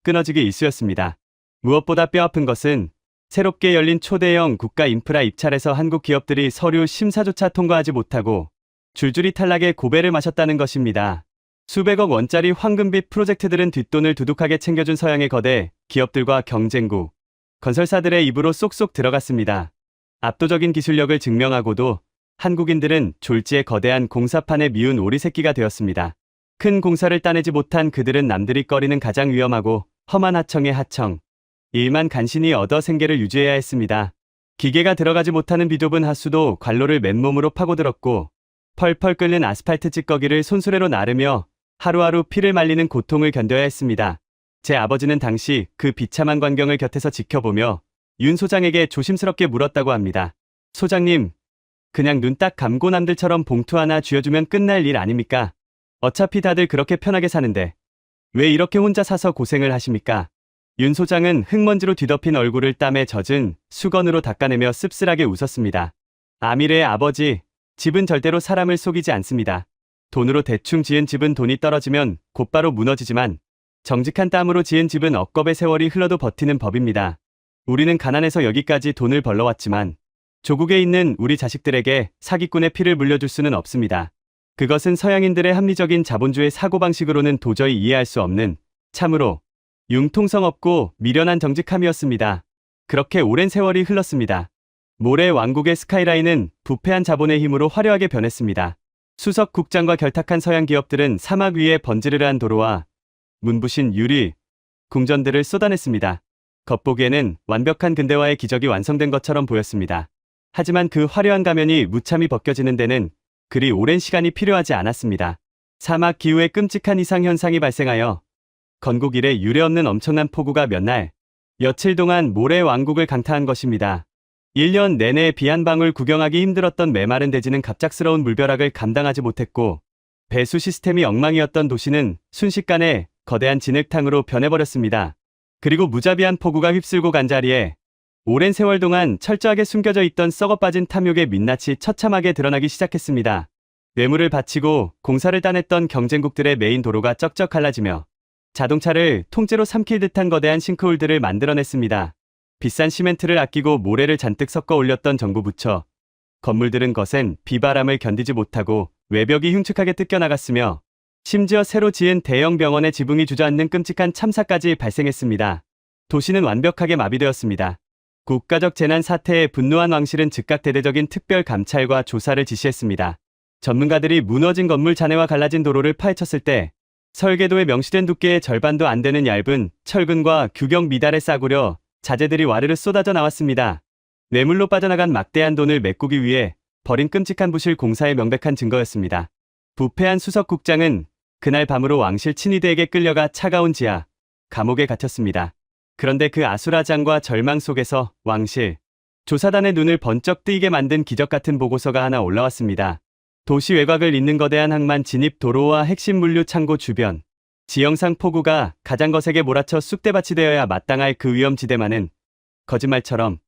[SPEAKER 2] 끊어지기 일쑤였습니다. 무엇보다 뼈아픈 것은 새롭게 열린 초대형 국가 인프라 입찰에서 한국 기업들이 서류 심사조차 통과하지 못하고 줄줄이 탈락의 고배를 마셨다는 것입니다. 수백억 원짜리 황금빛 프로젝트들은 뒷돈을 두둑하게 챙겨준 서양의 거대 기업들과 경쟁국, 건설사들의 입으로 쏙쏙 들어갔습니다. 압도적인 기술력을 증명하고도 한국인들은 졸지에 거대한 공사판에 미운 오리새끼가 되었습니다. 큰 공사를 따내지 못한 그들은 남들이 꺼리는 가장 위험하고 험한 하청의 하청, 일만 간신히 얻어 생계를 유지해야 했습니다. 기계가 들어가지 못하는 비좁은 하수도 관로를 맨몸으로 파고들었고 펄펄 끓는 아스팔트 찌꺼기를 손수레로 나르며 하루하루 피를 말리는 고통을 견뎌야 했습니다. 제 아버지는 당시 그 비참한 광경을 곁에서 지켜보며 윤 소장에게 조심스럽게 물었다고 합니다. 소장님, 그냥 눈 딱 감고 남들처럼 봉투 하나 쥐어주면 끝날 일 아닙니까? 어차피 다들 그렇게 편하게 사는데 왜 이렇게 혼자 사서 고생을 하십니까? 윤 소장은 흙먼지로 뒤덮인 얼굴을 땀에 젖은 수건으로 닦아내며 씁쓸하게 웃었습니다. 아미르의 아버지, 집은 절대로 사람을 속이지 않습니다. 돈으로 대충 지은 집은 돈이 떨어지면 곧바로 무너지지만 정직한 땀으로 지은 집은 억겁의 세월이 흘러도 버티는 법입니다. 우리는 가난해서 여기까지 돈을 벌러왔지만 조국에 있는 우리 자식들에게 사기꾼의 피를 물려줄 수는 없습니다. 그것은 서양인들의 합리적인 자본주의 사고방식으로는 도저히 이해할 수 없는 참으로 융통성 없고 미련한 정직함이었습니다. 그렇게 오랜 세월이 흘렀습니다. 모래 왕국의 스카이라인은 부패한 자본의 힘으로 화려하게 변했습니다. 수석 국장과 결탁한 서양 기업들은 사막 위에 번지르르한 도로와 문부신 유리, 궁전들을 쏟아냈습니다. 겉보기에는 완벽한 근대화의 기적이 완성된 것처럼 보였습니다. 하지만 그 화려한 가면이 무참히 벗겨지는 데는 그리 오랜 시간이 필요하지 않았습니다. 사막 기후에 끔찍한 이상현상이 발생하여 건국 이래 유례없는 엄청난 폭우가 몇 날, 며칠 동안 모래 왕국을 강타한 것입니다. 1년 내내 비 한 방울 구경하기 힘들었던 메마른 대지는 갑작스러운 물벼락을 감당하지 못했고 배수 시스템이 엉망이었던 도시는 순식간에 거대한 진흙탕으로 변해버렸습니다. 그리고 무자비한 폭우가 휩쓸고 간 자리에 오랜 세월 동안 철저하게 숨겨져 있던 썩어빠진 탐욕의 민낯이 처참하게 드러나기 시작했습니다. 뇌물을 바치고 공사를 따냈던 경쟁국들의 메인 도로가 쩍쩍 갈라지며 자동차를 통째로 삼킬 듯한 거대한 싱크홀들을 만들어냈습니다. 비싼 시멘트를 아끼고 모래를 잔뜩 섞어 올렸던 정부 부처, 건물들은 거센 비바람을 견디지 못하고 외벽이 흉측하게 뜯겨나갔으며 심지어 새로 지은 대형 병원의 지붕이 주저앉는 끔찍한 참사까지 발생했습니다. 도시는 완벽하게 마비되었습니다. 국가적 재난 사태에 분노한 왕실은 즉각 대대적인 특별 감찰과 조사를 지시했습니다. 전문가들이 무너진 건물 잔해와 갈라진 도로를 파헤쳤을 때 설계도에 명시된 두께의 절반도 안 되는 얇은 철근과 규격 미달에 싸구려 자재들이 와르르 쏟아져 나왔습니다. 뇌물로 빠져나간 막대한 돈을 메꾸기 위해 벌인 끔찍한 부실 공사의 명백한 증거였습니다. 부패한 수석국장은 그날 밤으로 왕실 친위대에게 끌려가 차가운 지하 감옥에 갇혔습니다. 그런데 그 아수라장과 절망 속에서 왕실 조사단의 눈을 번쩍 뜨이게 만든 기적 같은 보고서가 하나 올라왔습니다. 도시 외곽을 잇는 거대한 항만 진입 도로와 핵심 물류 창고 주변, 지형상 폭우가 가장 거세게 몰아쳐 쑥대밭이 되어야 마땅할 그 위험지대만은 거짓말처럼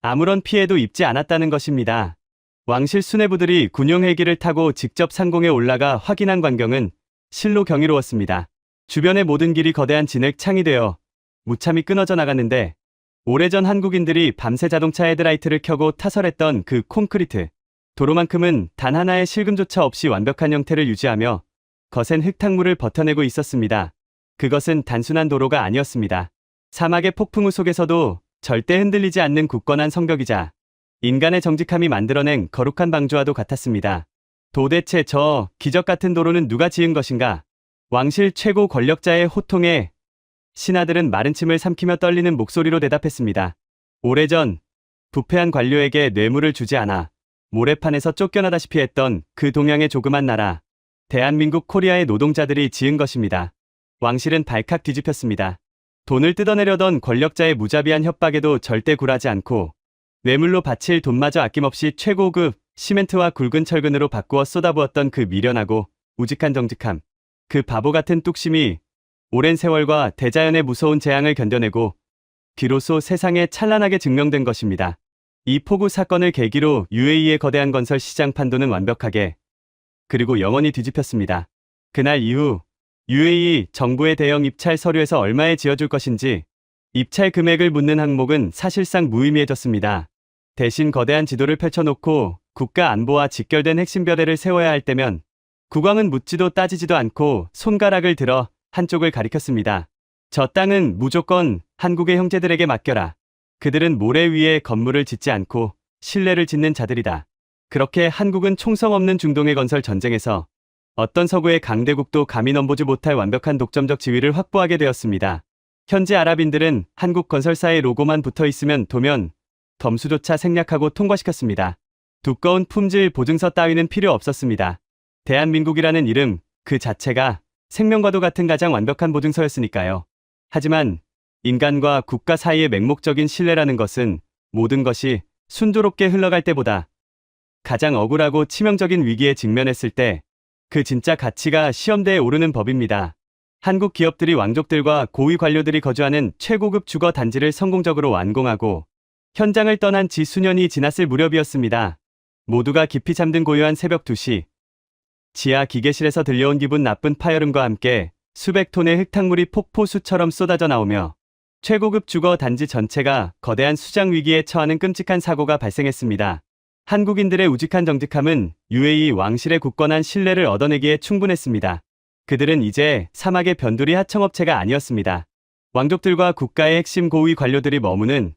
[SPEAKER 2] 아무런 피해도 입지 않았다는 것입니다. 왕실 수뇌부들이 군용 헬기를 타고 직접 상공에 올라가 확인한 광경은 실로 경이로웠습니다. 주변의 모든 길이 거대한 진흙창이 되어 무참히 끊어져 나갔는데 오래전 한국인들이 밤새 자동차 헤드라이트를 켜고 타설했던 그 콘크리트 도로만큼은 단 하나의 실금조차 없이 완벽한 형태를 유지하며 거센 흙탕물을 버텨내고 있었습니다. 그것은 단순한 도로가 아니었습니다. 사막의 폭풍우 속에서도 절대 흔들리지 않는 굳건한 성벽이자 인간의 정직함이 만들어낸 거룩한 방주와도 같았습니다. 도대체 저 기적 같은 도로는 누가 지은 것인가? 왕실 최고 권력자의 호통에 신하들은 마른 침을 삼키며 떨리는 목소리로 대답했습니다. 오래전 부패한 관료에게 뇌물을 주지 않아 모래판에서 쫓겨나다시피 했던 그 동양의 조그만 나라, 대한민국 코리아의 노동자들이 지은 것입니다. 왕실은 발칵 뒤집혔습니다. 돈을 뜯어내려던 권력자의 무자비한 협박에도 절대 굴하지 않고 뇌물로 바칠 돈마저 아낌없이 최고급 시멘트와 굵은 철근으로 바꾸어 쏟아부었던 그 미련하고 우직한 정직함, 그 바보 같은 뚝심이 오랜 세월과 대자연의 무서운 재앙을 견뎌내고 비로소 세상에 찬란하게 증명된 것입니다. 이 폭우 사건을 계기로 UAE의 거대한 건설 시장 판도는 완벽하게 그리고 영원히 뒤집혔습니다. 그날 이후 UAE 정부의 대형 입찰 서류에서 얼마에 지어줄 것인지 입찰 금액을 묻는 항목은 사실상 무의미해졌습니다. 대신 거대한 지도를 펼쳐놓고 국가 안보와 직결된 핵심 벼레를 세워야 할 때면 국왕은 묻지도 따지지도 않고 손가락을 들어 한쪽을 가리켰습니다. 저 땅은 무조건 한국의 형제들에게 맡겨라. 그들은 모래 위에 건물을 짓지 않고 신뢰를 짓는 자들이다. 그렇게 한국은 총성 없는 중동의 건설 전쟁에서 어떤 서구의 강대국도 감히 넘보지 못할 완벽한 독점적 지위를 확보하게 되었습니다. 현재 아랍인들은 한국 건설사의 로고만 붙어 있으면 도면 덤수조차 생략하고 통과시켰습니다. 두꺼운 품질 보증서 따위는 필요 없었습니다. 대한민국이라는 이름 그 자체가 생명과도 같은 가장 완벽한 보증서였으니까요. 하지만 인간과 국가 사이의 맹목적인 신뢰라는 것은 모든 것이 순조롭게 흘러갈 때보다 가장 억울하고 치명적인 위기에 직면했을 때 그 진짜 가치가 시험대에 오르는 법입니다. 한국 기업들이 왕족들과 고위 관료들이 거주하는 최고급 주거 단지를 성공적으로 완공하고 현장을 떠난 지 수년이 지났을 무렵이었습니다. 모두가 깊이 잠든 고요한 새벽 2시. 지하 기계실에서 들려온 기분 나쁜 파열음과 함께 수백 톤의 흙탕물이 폭포수처럼 쏟아져 나오며 최고급 주거 단지 전체가 거대한 수장 위기에 처하는 끔찍한 사고가 발생했습니다. 한국인들의 우직한 정직함은 UAE 왕실의 굳건한 신뢰를 얻어내기에 충분했습니다. 그들은 이제 사막의 변두리 하청업체가 아니었습니다. 왕족들과 국가의 핵심 고위 관료들이 머무는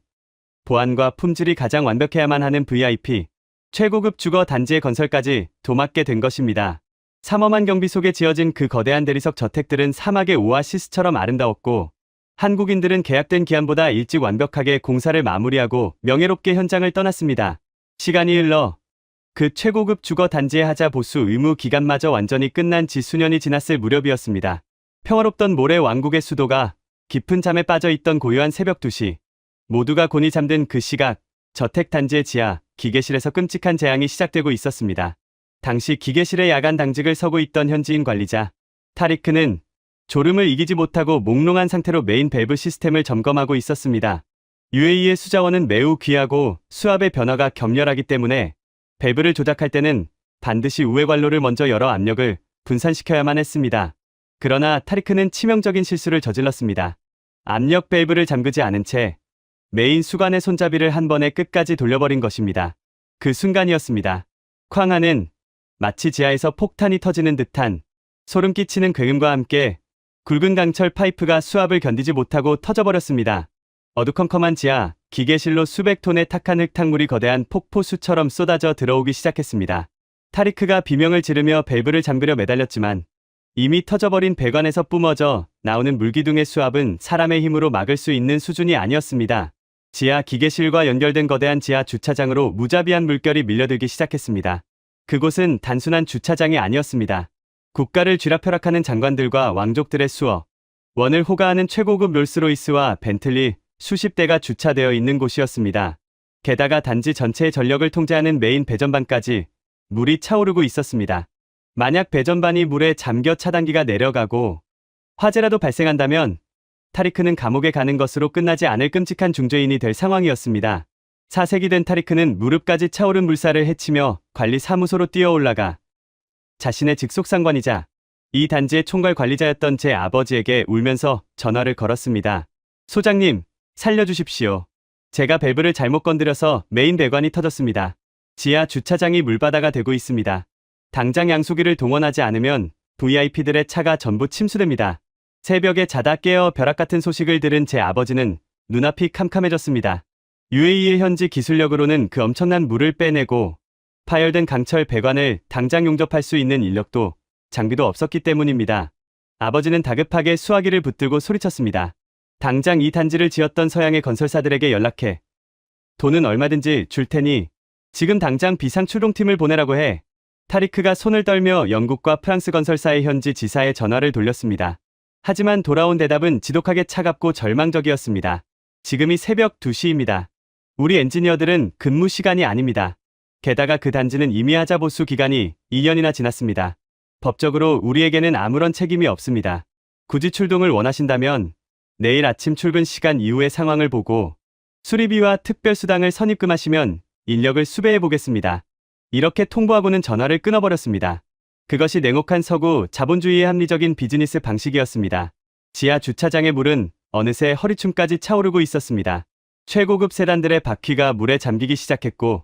[SPEAKER 2] 보안과 품질이 가장 완벽해야만 하는 VIP, 최고급 주거 단지의 건설까지 도맡게 된 것입니다. 삼엄한 경비 속에 지어진 그 거대한 대리석 저택들은 사막의 오아시스처럼 아름다웠고 한국인들은 계약된 기한보다 일찍 완벽하게 공사를 마무리하고 명예롭게 현장을 떠났습니다. 시간이 흘러 그 최고급 주거 단지의 하자 보수 의무 기간마저 완전히 끝난 지 수년이 지났을 무렵이었습니다. 평화롭던 모래 왕국의 수도가 깊은 잠에 빠져 있던 고요한 새벽 2시. 모두가 곤히 잠든 그 시각, 저택 단지의 지하 기계실에서 끔찍한 재앙이 시작되고 있었습니다. 당시 기계실의 야간 당직을 서고 있던 현지인 관리자 타리크는 졸음을 이기지 못하고 몽롱한 상태로 메인 밸브 시스템을 점검하고 있었습니다. UAE의 수자원은 매우 귀하고 수압의 변화가 격렬하기 때문에 밸브를 조작할 때는 반드시 우회 관로를 먼저 열어 압력을 분산시켜야만 했습니다. 그러나 타리크는 치명적인 실수를 저질렀습니다. 압력 밸브를 잠그지 않은 채 메인 수관의 손잡이를 한 번에 끝까지 돌려버린 것입니다. 그 순간이었습니다. 쾅 하는 마치 지하에서 폭탄이 터지는 듯한 소름 끼치는 굉음과 함께 굵은 강철 파이프가 수압을 견디지 못하고 터져버렸습니다. 어두컴컴한 지하 기계실로 수백 톤의 탁한 흙탕물이 거대한 폭포수처럼 쏟아져 들어오기 시작했습니다. 타리크가 비명을 지르며 밸브를 잠그려 매달렸지만 이미 터져버린 배관에서 뿜어져 나오는 물기둥의 수압은 사람의 힘으로 막을 수 있는 수준이 아니었습니다. 지하 기계실과 연결된 거대한 지하 주차장으로 무자비한 물결이 밀려들기 시작했습니다. 그곳은 단순한 주차장이 아니었습니다. 국가를 쥐락펴락하는 장관들과 왕족들의 수억 원을 호가하는 최고급 롤스로이스와 벤틀리 수십 대가 주차되어 있는 곳이었습니다. 게다가 단지 전체의 전력을 통제하는 메인 배전반까지 물이 차오르고 있었습니다. 만약 배전반이 물에 잠겨 차단기가 내려가고 화재라도 발생한다면 타리크는 감옥에 가는 것으로 끝나지 않을 끔찍한 중죄인이 될 상황이었습니다. 4세기 된 타리크는 무릎까지 차오른 물살을 헤치며 관리 사무소로 뛰어올라가 자신의 직속상관이자 이 단지의 총괄 관리자였던 제 아버지에게 울면서 전화를 걸었습니다. 소장님, 살려주십시오. 제가 밸브를 잘못 건드려서 메인 배관이 터졌습니다. 지하 주차장이 물바다가 되고 있습니다. 당장 양수기를 동원하지 않으면 VIP들의 차가 전부 침수됩니다. 새벽에 자다 깨어 벼락 같은 소식을 들은 제 아버지는 눈앞이 캄캄해졌습니다. UAE의 현지 기술력으로는 그 엄청난 물을 빼내고 파열된 강철 배관을 당장 용접할 수 있는 인력도 장비도 없었기 때문입니다. 아버지는 다급하게 수화기를 붙들고 소리쳤습니다. 당장 이 단지를 지었던 서양의 건설사들에게 연락해. 돈은 얼마든지 줄 테니 지금 당장 비상 출동팀을 보내라고 해. 타리크가 손을 떨며 영국과 프랑스 건설사의 현지 지사에 전화를 돌렸습니다. 하지만 돌아온 대답은 지독하게 차갑고 절망적이었습니다. 지금이 새벽 2시입니다. 우리 엔지니어들은 근무 시간이 아닙니다. 게다가 그 단지는 이미 하자 보수 기간이 2년이나 지났습니다. 법적으로 우리에게는 아무런 책임이 없습니다. 굳이 출동을 원하신다면 내일 아침 출근 시간 이후의 상황을 보고 수리비와 특별수당을 선입금하시면 인력을 수배해 보겠습니다. 이렇게 통보하고는 전화를 끊어버렸습니다. 그것이 냉혹한 서구 자본주의의 합리적인 비즈니스 방식이었습니다. 지하 주차장의 물은 어느새 허리춤까지 차오르고 있었습니다. 최고급 세단들의 바퀴가 물에 잠기기 시작했고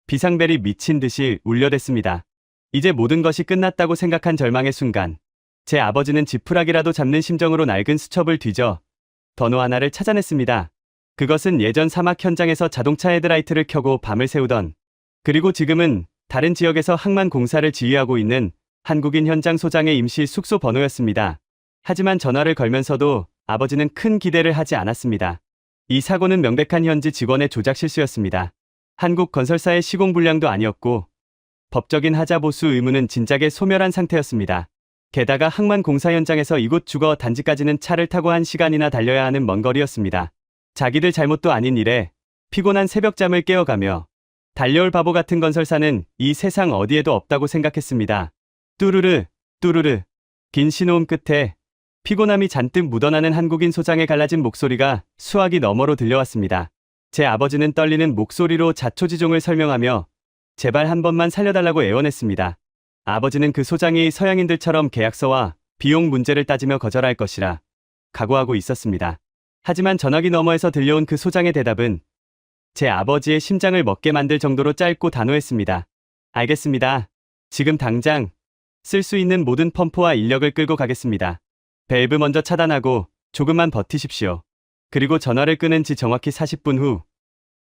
[SPEAKER 2] 비상벨이 미친 듯이 울려댔습니다. 이제 모든 것이 끝났다고 생각한 절망의 순간 제 아버지는 지푸라기라도 잡는 심정으로 낡은 수첩을 뒤져 번호 하나를 찾아냈습니다. 그것은 예전 사막 현장에서 자동차 헤드라이트를 켜고 밤을 새우던 그리고 지금은 다른 지역에서 항만 공사를 지휘하고 있는 한국인 현장 소장의 임시 숙소 번호였습니다. 하지만 전화를 걸면서도 아버지는 큰 기대를 하지 않았습니다. 이 사고는 명백한 현지 직원의 조작 실수였습니다. 한국 건설사의 시공불량도 아니었고 법적인 하자 보수 의무는 진작에 소멸한 상태였습니다. 게다가 항만 공사 현장에서 이곳 주거 단지까지는 차를 타고 1시간이나 달려야 하는 먼 거리였습니다. 자기들 잘못도 아닌 일에 피곤한 새벽잠을 깨어가며 달려올 바보 같은 건설사는 이 세상 어디에도 없다고 생각했습니다. 뚜루르, 뚜루르. 긴 신호음 끝에 피곤함이 잔뜩 묻어나는 한국인 소장의 갈라진 목소리가 수화기 너머로 들려왔습니다. 제 아버지는 떨리는 목소리로 자초지종을 설명하며 제발 한 번만 살려달라고 애원했습니다. 아버지는 그 소장이 서양인들처럼 계약서와 비용 문제를 따지며 거절할 것이라 각오하고 있었습니다. 하지만 전화기 너머에서 들려온 그 소장의 대답은 제 아버지의 심장을 먹게 만들 정도로 짧고 단호했습니다. 알겠습니다. 지금 당장 쓸 수 있는 모든 펌프와 인력을 끌고 가겠습니다. 밸브 먼저 차단하고 조금만 버티십시오. 그리고 전화를 끊은 지 정확히 40분 후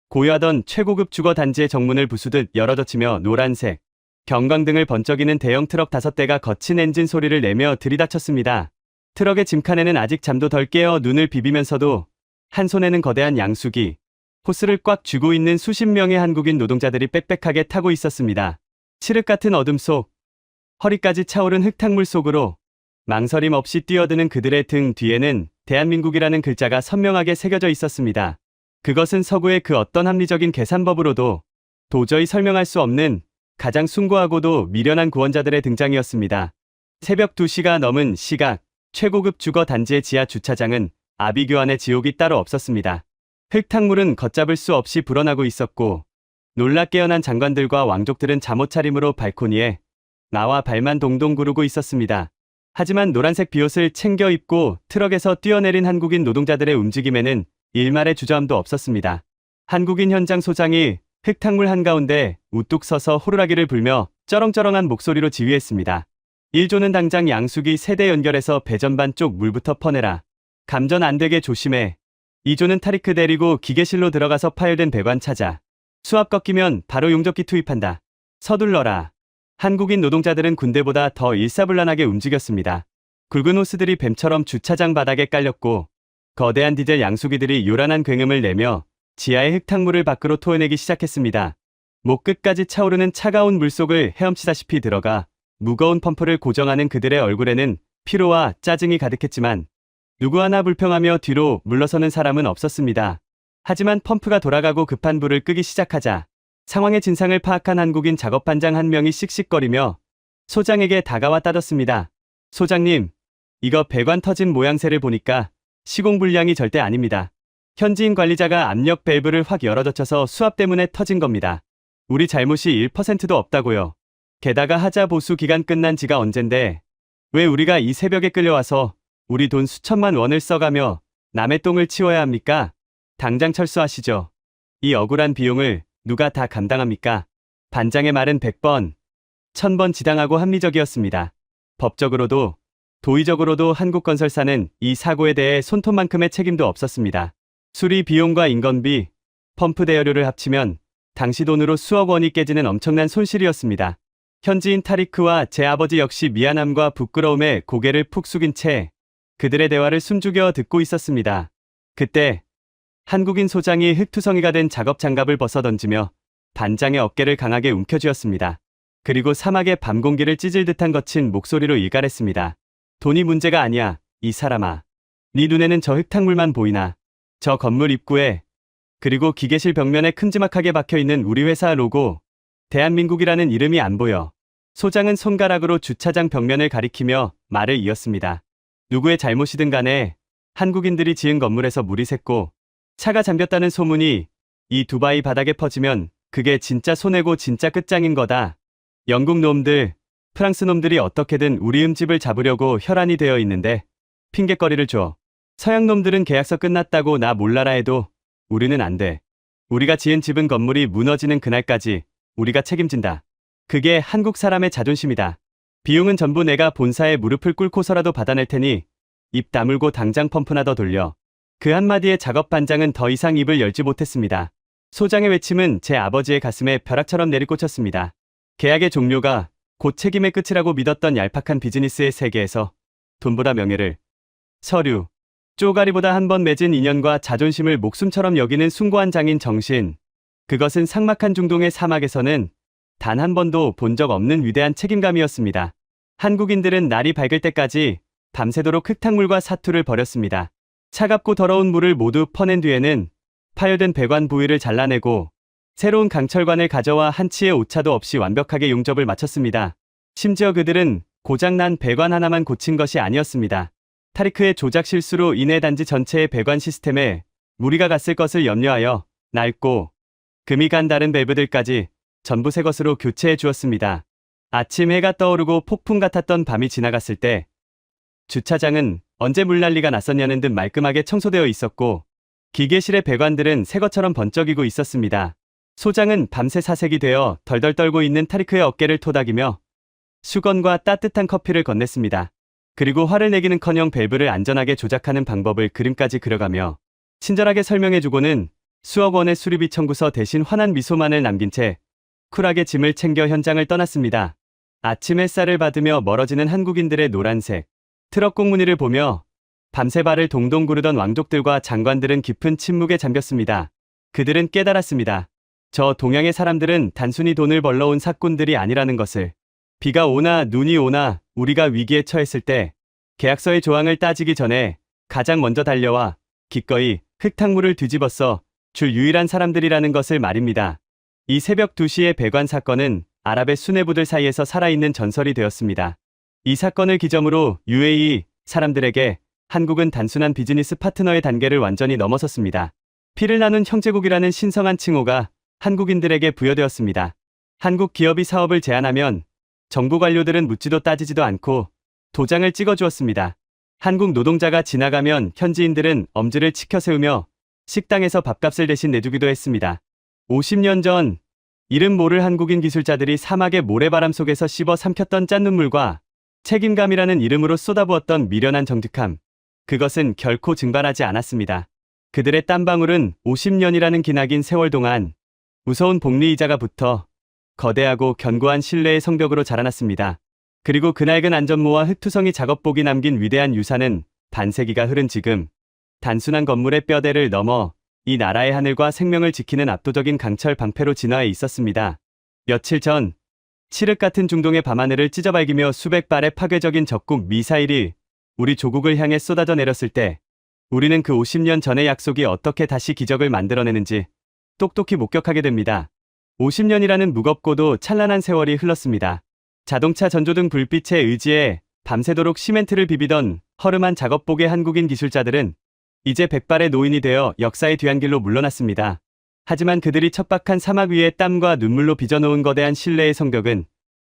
[SPEAKER 2] 고요하던 최고급 주거 단지의 정문을 부수듯 열어젖히며 노란색 경광등을 번쩍이는 대형 트럭 5대가 거친 엔진 소리를 내며 들이닥쳤습니다. 트럭의 짐칸에는 아직 잠도 덜 깨어 눈을 비비면서도 한 손에는 거대한 양수기, 호스를 꽉 쥐고 있는 수십 명의 한국인 노동자들이 빽빽하게 타고 있었습니다. 칠흑 같은 어둠 속 허리까지 차오른 흙탕물 속으로 망설임 없이 뛰어드는 그들의 등 뒤에는 대한민국이라는 글자가 선명하게 새겨져 있었습니다. 그것은 서구의 그 어떤 합리적인 계산법으로도 도저히 설명할 수 없는 가장 숭고하고도 미련한 구원자들의 등장이었습니다. 새벽 2시가 넘은 시각, 최고급 주거 단지의 지하 주차장은 아비규환의 지옥이 따로 없었습니다. 흙탕물은 걷잡을 수 없이 불어나고 있었고 놀라 깨어난 장관들과 왕족들은 잠옷 차림으로 발코니에 나와 발만 동동 구르고 있었습니다. 하지만 노란색 비옷을 챙겨 입고 트럭에서 뛰어내린 한국인 노동자들의 움직임에는 일말의 주저함도 없었습니다. 한국인 현장 소장이 흙탕물 한가운데 우뚝 서서 호루라기를 불며 쩌렁쩌렁한 목소리로 지휘했습니다. 1조는 당장 양수기 3대 연결해서 배전반 쪽 물부터 퍼내라. 감전 안 되게 조심해. 2조는 타리크 데리고 기계실로 들어가서 파열된 배관 찾아. 수압 꺾이면 바로 용접기 투입한다. 서둘러라. 한국인 노동자들은 군대보다 더 일사불란하게 움직였습니다. 굵은 호스들이 뱀처럼 주차장 바닥에 깔렸고 거대한 디젤 양수기들이 요란한 굉음을 내며 지하의 흙탕물을 밖으로 토해내기 시작했습니다. 목 끝까지 차오르는 차가운 물속을 헤엄치다시피 들어가 무거운 펌프를 고정하는 그들의 얼굴에는 피로와 짜증이 가득했지만 누구 하나 불평하며 뒤로 물러서는 사람은 없었습니다. 하지만 펌프가 돌아가고 급한 불을 끄기 시작하자 상황의 진상을 파악한 한국인 작업반장 한 명이 씩씩거리며 소장에게 다가와 따졌습니다. 소장님, 이거 배관 터진 모양새를 보니까 시공 불량이 절대 아닙니다. 현지인 관리자가 압력 밸브를 확 열어젖혀서 수압 때문에 터진 겁니다. 우리 잘못이 1%도 없다고요. 게다가 하자 보수 기간 끝난 지가 언젠데 왜 우리가 이 새벽에 끌려와서 우리 돈 수천만 원을 써가며 남의 똥을 치워야 합니까? 당장 철수하시죠. 이 억울한 비용을 누가 다 감당합니까? 반장의 말은 100번, 1000번 지당하고 합리적이었습니다. 법적으로도 도의적으로도 한국건설사는 이 사고에 대해 손톱만큼의 책임도 없었습니다. 수리 비용과 인건비, 펌프 대여료를 합치면 당시 돈으로 수억 원이 깨지는 엄청난 손실이었습니다. 현지인 타리크와 제 아버지 역시 미안함과 부끄러움에 고개를 푹 숙인 채 그들의 대화를 숨죽여 듣고 있었습니다. 그때 한국인 소장이 흙투성이가 된 작업 장갑을 벗어던지며 반장의 어깨를 강하게 움켜쥐었습니다. 그리고 사막의 밤 공기를 찢을 듯한 거친 목소리로 일갈했습니다. 돈이 문제가 아니야, 이 사람아. 네 눈에는 저 흙탕물만 보이나? 저 건물 입구에 그리고 기계실 벽면에 큼지막하게 박혀있는 우리 회사 로고 대한민국이라는 이름이 안 보여. 소장은 손가락으로 주차장 벽면을 가리키며 말을 이었습니다. 누구의 잘못이든 간에 한국인들이 지은 건물에서 물이 샜고 차가 잠겼다는 소문이 이 두바이 바닥에 퍼지면 그게 진짜 손해고 진짜 끝장인 거다. 영국 놈들, 프랑스 놈들이 어떻게든 우리 집을 잡으려고 혈안이 되어 있는데 핑곗거리를 줘. 서양 놈들은 계약서 끝났다고 나 몰라라 해도 우리는 안 돼. 우리가 지은 집은 건물이 무너지는 그날까지 우리가 책임진다. 그게 한국 사람의 자존심이다. 비용은 전부 내가 본사에 무릎을 꿇고서라도 받아낼 테니 입 다물고 당장 펌프나 더 돌려. 그 한마디에 작업 반장은 더 이상 입을 열지 못했습니다. 소장의 외침은 제 아버지의 가슴에 벼락처럼 내리꽂혔습니다. 계약의 종료가 곧 책임의 끝이라고 믿었던 얄팍한 비즈니스의 세계에서 돈보다 명예를, 서류, 쪼가리보다 한 번 맺은 인연과 자존심을 목숨처럼 여기는 숭고한 장인 정신. 그것은 삭막한 중동의 사막에서는 단 한 번도 본 적 없는 위대한 책임감이었습니다. 한국인들은 날이 밝을 때까지 밤새도록 흙탕물과 사투를 벌였습니다. 차갑고 더러운 물을 모두 퍼낸 뒤에는 파열된 배관 부위를 잘라내고 새로운 강철관을 가져와 한치의 오차도 없이 완벽하게 용접을 마쳤습니다. 심지어 그들은 고장난 배관 하나만 고친 것이 아니었습니다. 타리크의 조작 실수로 인해 단지 전체의 배관 시스템에 무리가 갔을 것을 염려하여 낡고 금이 간 다른 밸브들까지 전부 새 것으로 교체해 주었습니다. 아침 해가 떠오르고 폭풍 같았던 밤이 지나갔을 때 주차장은 언제 물난리가 났었냐는 듯 말끔하게 청소되어 있었고 기계실의 배관들은 새 것처럼 번쩍이고 있었습니다. 소장은 밤새 사색이 되어 덜덜 떨고 있는 타리크의 어깨를 토닥이며 수건과 따뜻한 커피를 건넸습니다. 그리고 화를 내기는커녕 밸브를 안전하게 조작하는 방법을 그림까지 그려가며 친절하게 설명해주고는 수억 원의 수리비 청구서 대신 환한 미소만을 남긴 채 쿨하게 짐을 챙겨 현장을 떠났습니다. 아침 햇살을 받으며 멀어지는 한국인들의 노란색 트럭 꽁무니를 보며 밤새 발을 동동 구르던 왕족들과 장관들은 깊은 침묵에 잠겼습니다. 그들은 깨달았습니다. 저 동양의 사람들은 단순히 돈을 벌러 온 사꾼들이 아니라는 것을. 비가 오나 눈이 오나 우리가 위기에 처했을 때 계약서의 조항을 따지기 전에 가장 먼저 달려와 기꺼이 흙탕물을 뒤집어써 줄 유일한 사람들이라는 것을 말입니다. 이 새벽 2시의 배관 사건은 아랍의 수뇌부들 사이에서 살아있는 전설이 되었습니다. 이 사건을 기점으로 UAE 사람들에게 한국은 단순한 비즈니스 파트너의 단계를 완전히 넘어섰습니다. 피를 나눈 형제국이라는 신성한 칭호가 한국인들에게 부여되었습니다. 한국 기업이 사업을 제안하면 정부 관료들은 묻지도 따지지도 않고 도장을 찍어주었습니다. 한국 노동자가 지나가면 현지인들은 엄지를 치켜 세우며 식당에서 밥값을 대신 내주기도 했습니다. 50년 전 이름 모를 한국인 기술자들이 사막의 모래바람 속에서 씹어 삼켰던 짠눈물과 책임감이라는 이름으로 쏟아부었던 미련한 정직함. 그것은 결코 증발하지 않았습니다. 그들의 땀방울은 50년이라는 기나긴 세월 동안 무서운 복리이자가 붙어 거대하고 견고한 신뢰의 성벽으로 자라났습니다. 그리고 그 낡은 안전모와 흙투성이 작업복이 남긴 위대한 유산은 반세기가 흐른 지금 단순한 건물의 뼈대를 넘어 이 나라의 하늘과 생명을 지키는 압도적인 강철 방패로 진화해 있었습니다. 며칠 전 칠흑 같은 중동의 밤하늘을 찢어발기며 수백 발의 파괴적인 적국 미사일이 우리 조국을 향해 쏟아져 내렸을 때 우리는 그 50년 전의 약속이 어떻게 다시 기적을 만들어내는지 똑똑히 목격하게 됩니다. 50년이라는 무겁고도 찬란한 세월이 흘렀습니다. 자동차 전조등 불빛에 의지해 밤새도록 시멘트를 비비던 허름한 작업복의 한국인 기술자들은 이제 백발의 노인이 되어 역사의 뒤안길로 물러났습니다. 하지만 그들이 척박한 사막 위에 땀과 눈물로 빚어놓은 거대한 신뢰의 성벽은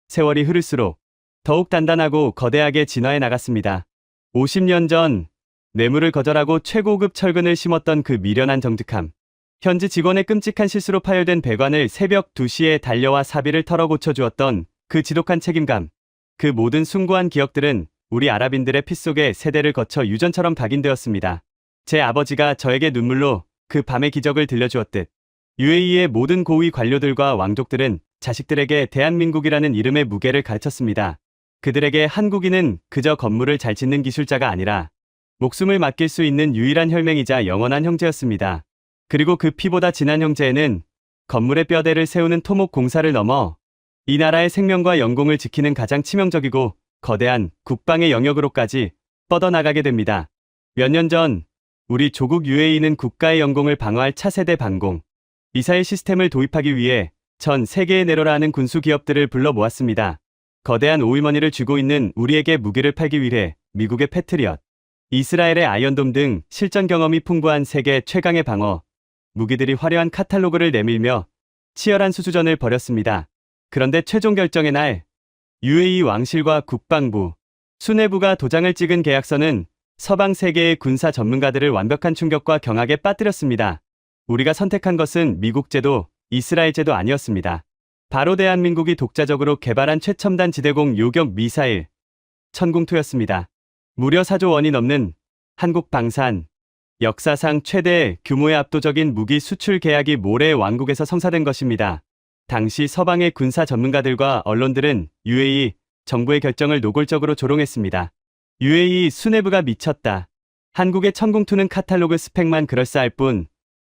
[SPEAKER 2] 세월이 흐를수록 더욱 단단하고 거대하게 진화해 나갔습니다. 50년 전 뇌물을 거절하고 최고급 철근을 심었던 그 미련한 정직함. 현지 직원의 끔찍한 실수로 파열된 배관을 새벽 2시에 달려와 사비를 털어 고쳐주었던 그 지독한 책임감. 그 모든 숭고한 기억들은 우리 아랍인들의 피 속에 세대를 거쳐 유전처럼 각인되었습니다. 제 아버지가 저에게 눈물로 그 밤의 기적을 들려주었듯 UAE의 모든 고위 관료들과 왕족들은 자식들에게 대한민국이라는 이름의 무게를 가르쳤습니다. 그들에게 한국인은 그저 건물을 잘 짓는 기술자가 아니라 목숨을 맡길 수 있는 유일한 혈맹이자 영원한 형제였습니다. 그리고 그 피보다 진한 형제에는 건물의 뼈대를 세우는 토목 공사를 넘어 이 나라의 생명과 영공을 지키는 가장 치명적이고 거대한 국방의 영역으로까지 뻗어나가게 됩니다. 몇 년 전 우리 조국 UAE는 국가의 영공을 방어할 차세대 방공 미사일 시스템을 도입하기 위해 전 세계에 내려라 하는 군수 기업들을 불러 모았습니다. 거대한 오일머니를 쥐고 있는 우리에게 무기를 팔기 위해 미국의 패트리엇, 이스라엘의 아이언돔 등 실전 경험이 풍부한 세계 최강의 방어 무기들이 화려한 카탈로그를 내밀며 치열한 수수전을 벌였습니다. 그런데 최종 결정의 날 UAE 왕실과 국방부, 수뇌부가 도장을 찍은 계약서는 서방 세계의 군사 전문가들을 완벽한 충격과 경악에 빠뜨렸습니다. 우리가 선택한 것은 미국 제도, 이스라엘 제도 아니었습니다. 바로 대한민국이 독자적으로 개발한 최첨단 지대공 요격 미사일 천궁2였습니다. 무려 4조 원이 넘는 한국 방산, 역사상 최대 규모의 압도적인 무기 수출 계약이 모레 왕국에서 성사된 것입니다. 당시 서방의 군사 전문가들과 언론들은 UAE 정부의 결정을 노골적으로 조롱했습니다. UAE 수뇌부가 미쳤다. 한국의 천궁2는 카탈로그 스펙만 그럴싸할 뿐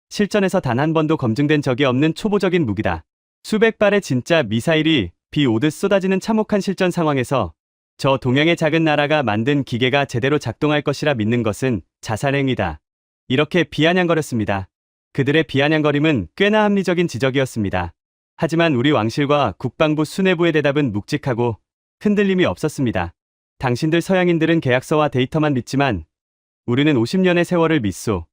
[SPEAKER 2] 실전에서 단 한 번도 검증된 적이 없는 초보적인 무기다. 수백 발의 진짜 미사일이 비 오듯 쏟아지는 참혹한 실전 상황에서 저 동양의 작은 나라가 만든 기계가 제대로 작동할 것이라 믿는 것은 자살행위다. 이렇게 비아냥거렸습니다. 그들의 비아냥거림은 꽤나 합리적인 지적이었습니다. 하지만 우리 왕실과 국방부 수뇌부의 대답은 묵직하고 흔들림이 없었습니다. 당신들 서양인들은 계약서와 데이터만 믿지만 우리는 50년의 세월을 믿소.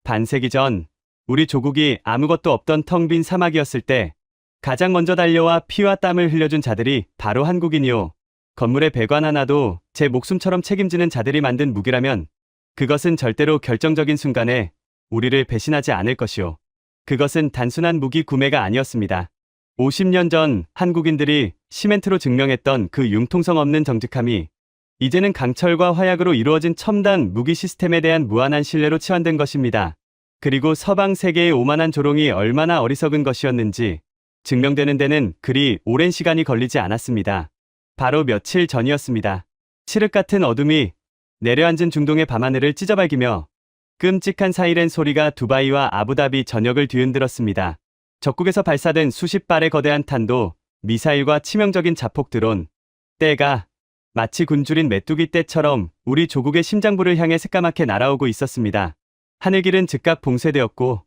[SPEAKER 2] 반세기 전 우리 조국이 아무것도 없던 텅 빈 사막이었을 때 가장 먼저 달려와 피와 땀을 흘려준 자들이 바로 한국인이요. 건물의 배관 하나도 제 목숨처럼 책임지는 자들이 만든 무기라면 그것은 절대로 결정적인 순간에 우리를 배신하지 않을 것이요. 그것은 단순한 무기 구매가 아니었습니다. 50년 전 한국인들이 시멘트로 증명했던 그 융통성 없는 정직함이 이제는 강철과 화약으로 이루어진 첨단 무기 시스템에 대한 무한한 신뢰로 치환된 것입니다. 그리고 서방 세계의 오만한 조롱이 얼마나 어리석은 것이었는지 증명되는 데는 그리 오랜 시간이 걸리지 않았습니다. 바로 며칠 전이었습니다. 칠흑 같은 어둠이 내려앉은 중동의 밤하늘을 찢어발기며 끔찍한 사이렌 소리가 두바이와 아부다비 전역을 뒤흔들었습니다. 적국에서 발사된 수십 발의 거대한 탄도, 미사일과 치명적인 자폭 드론, 때가 마치 굶주린 메뚜기 떼처럼 우리 조국의 심장부를 향해 새까맣게 날아오고 있었습니다. 하늘길은 즉각 봉쇄되었고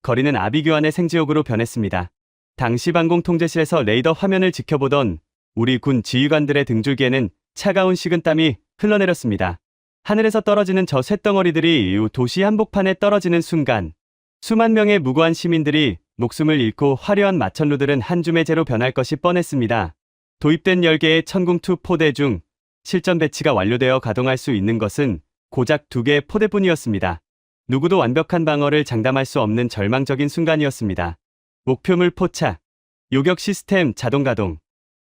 [SPEAKER 2] 거리는 아비규환의 생지옥으로 변했습니다. 당시 방공통제실에서 레이더 화면을 지켜보던 우리 군 지휘관들의 등줄기에는 차가운 식은땀이 흘러내렸습니다. 하늘에서 떨어지는 저 쇳덩어리들이 도시 한복판에 떨어지는 순간 수만 명의 무고한 시민들이 목숨을 잃고 화려한 마천루들은 한 줌의 재로 변할 것이 뻔했습니다. 도입된 10개의 천궁2 포대 중 실전 배치가 완료되어 가동할 수 있는 것은 고작 2개의 포대뿐이었습니다. 누구도 완벽한 방어를 장담할 수 없는 절망적인 순간이었습니다. 목표물 포착, 요격 시스템 자동 가동,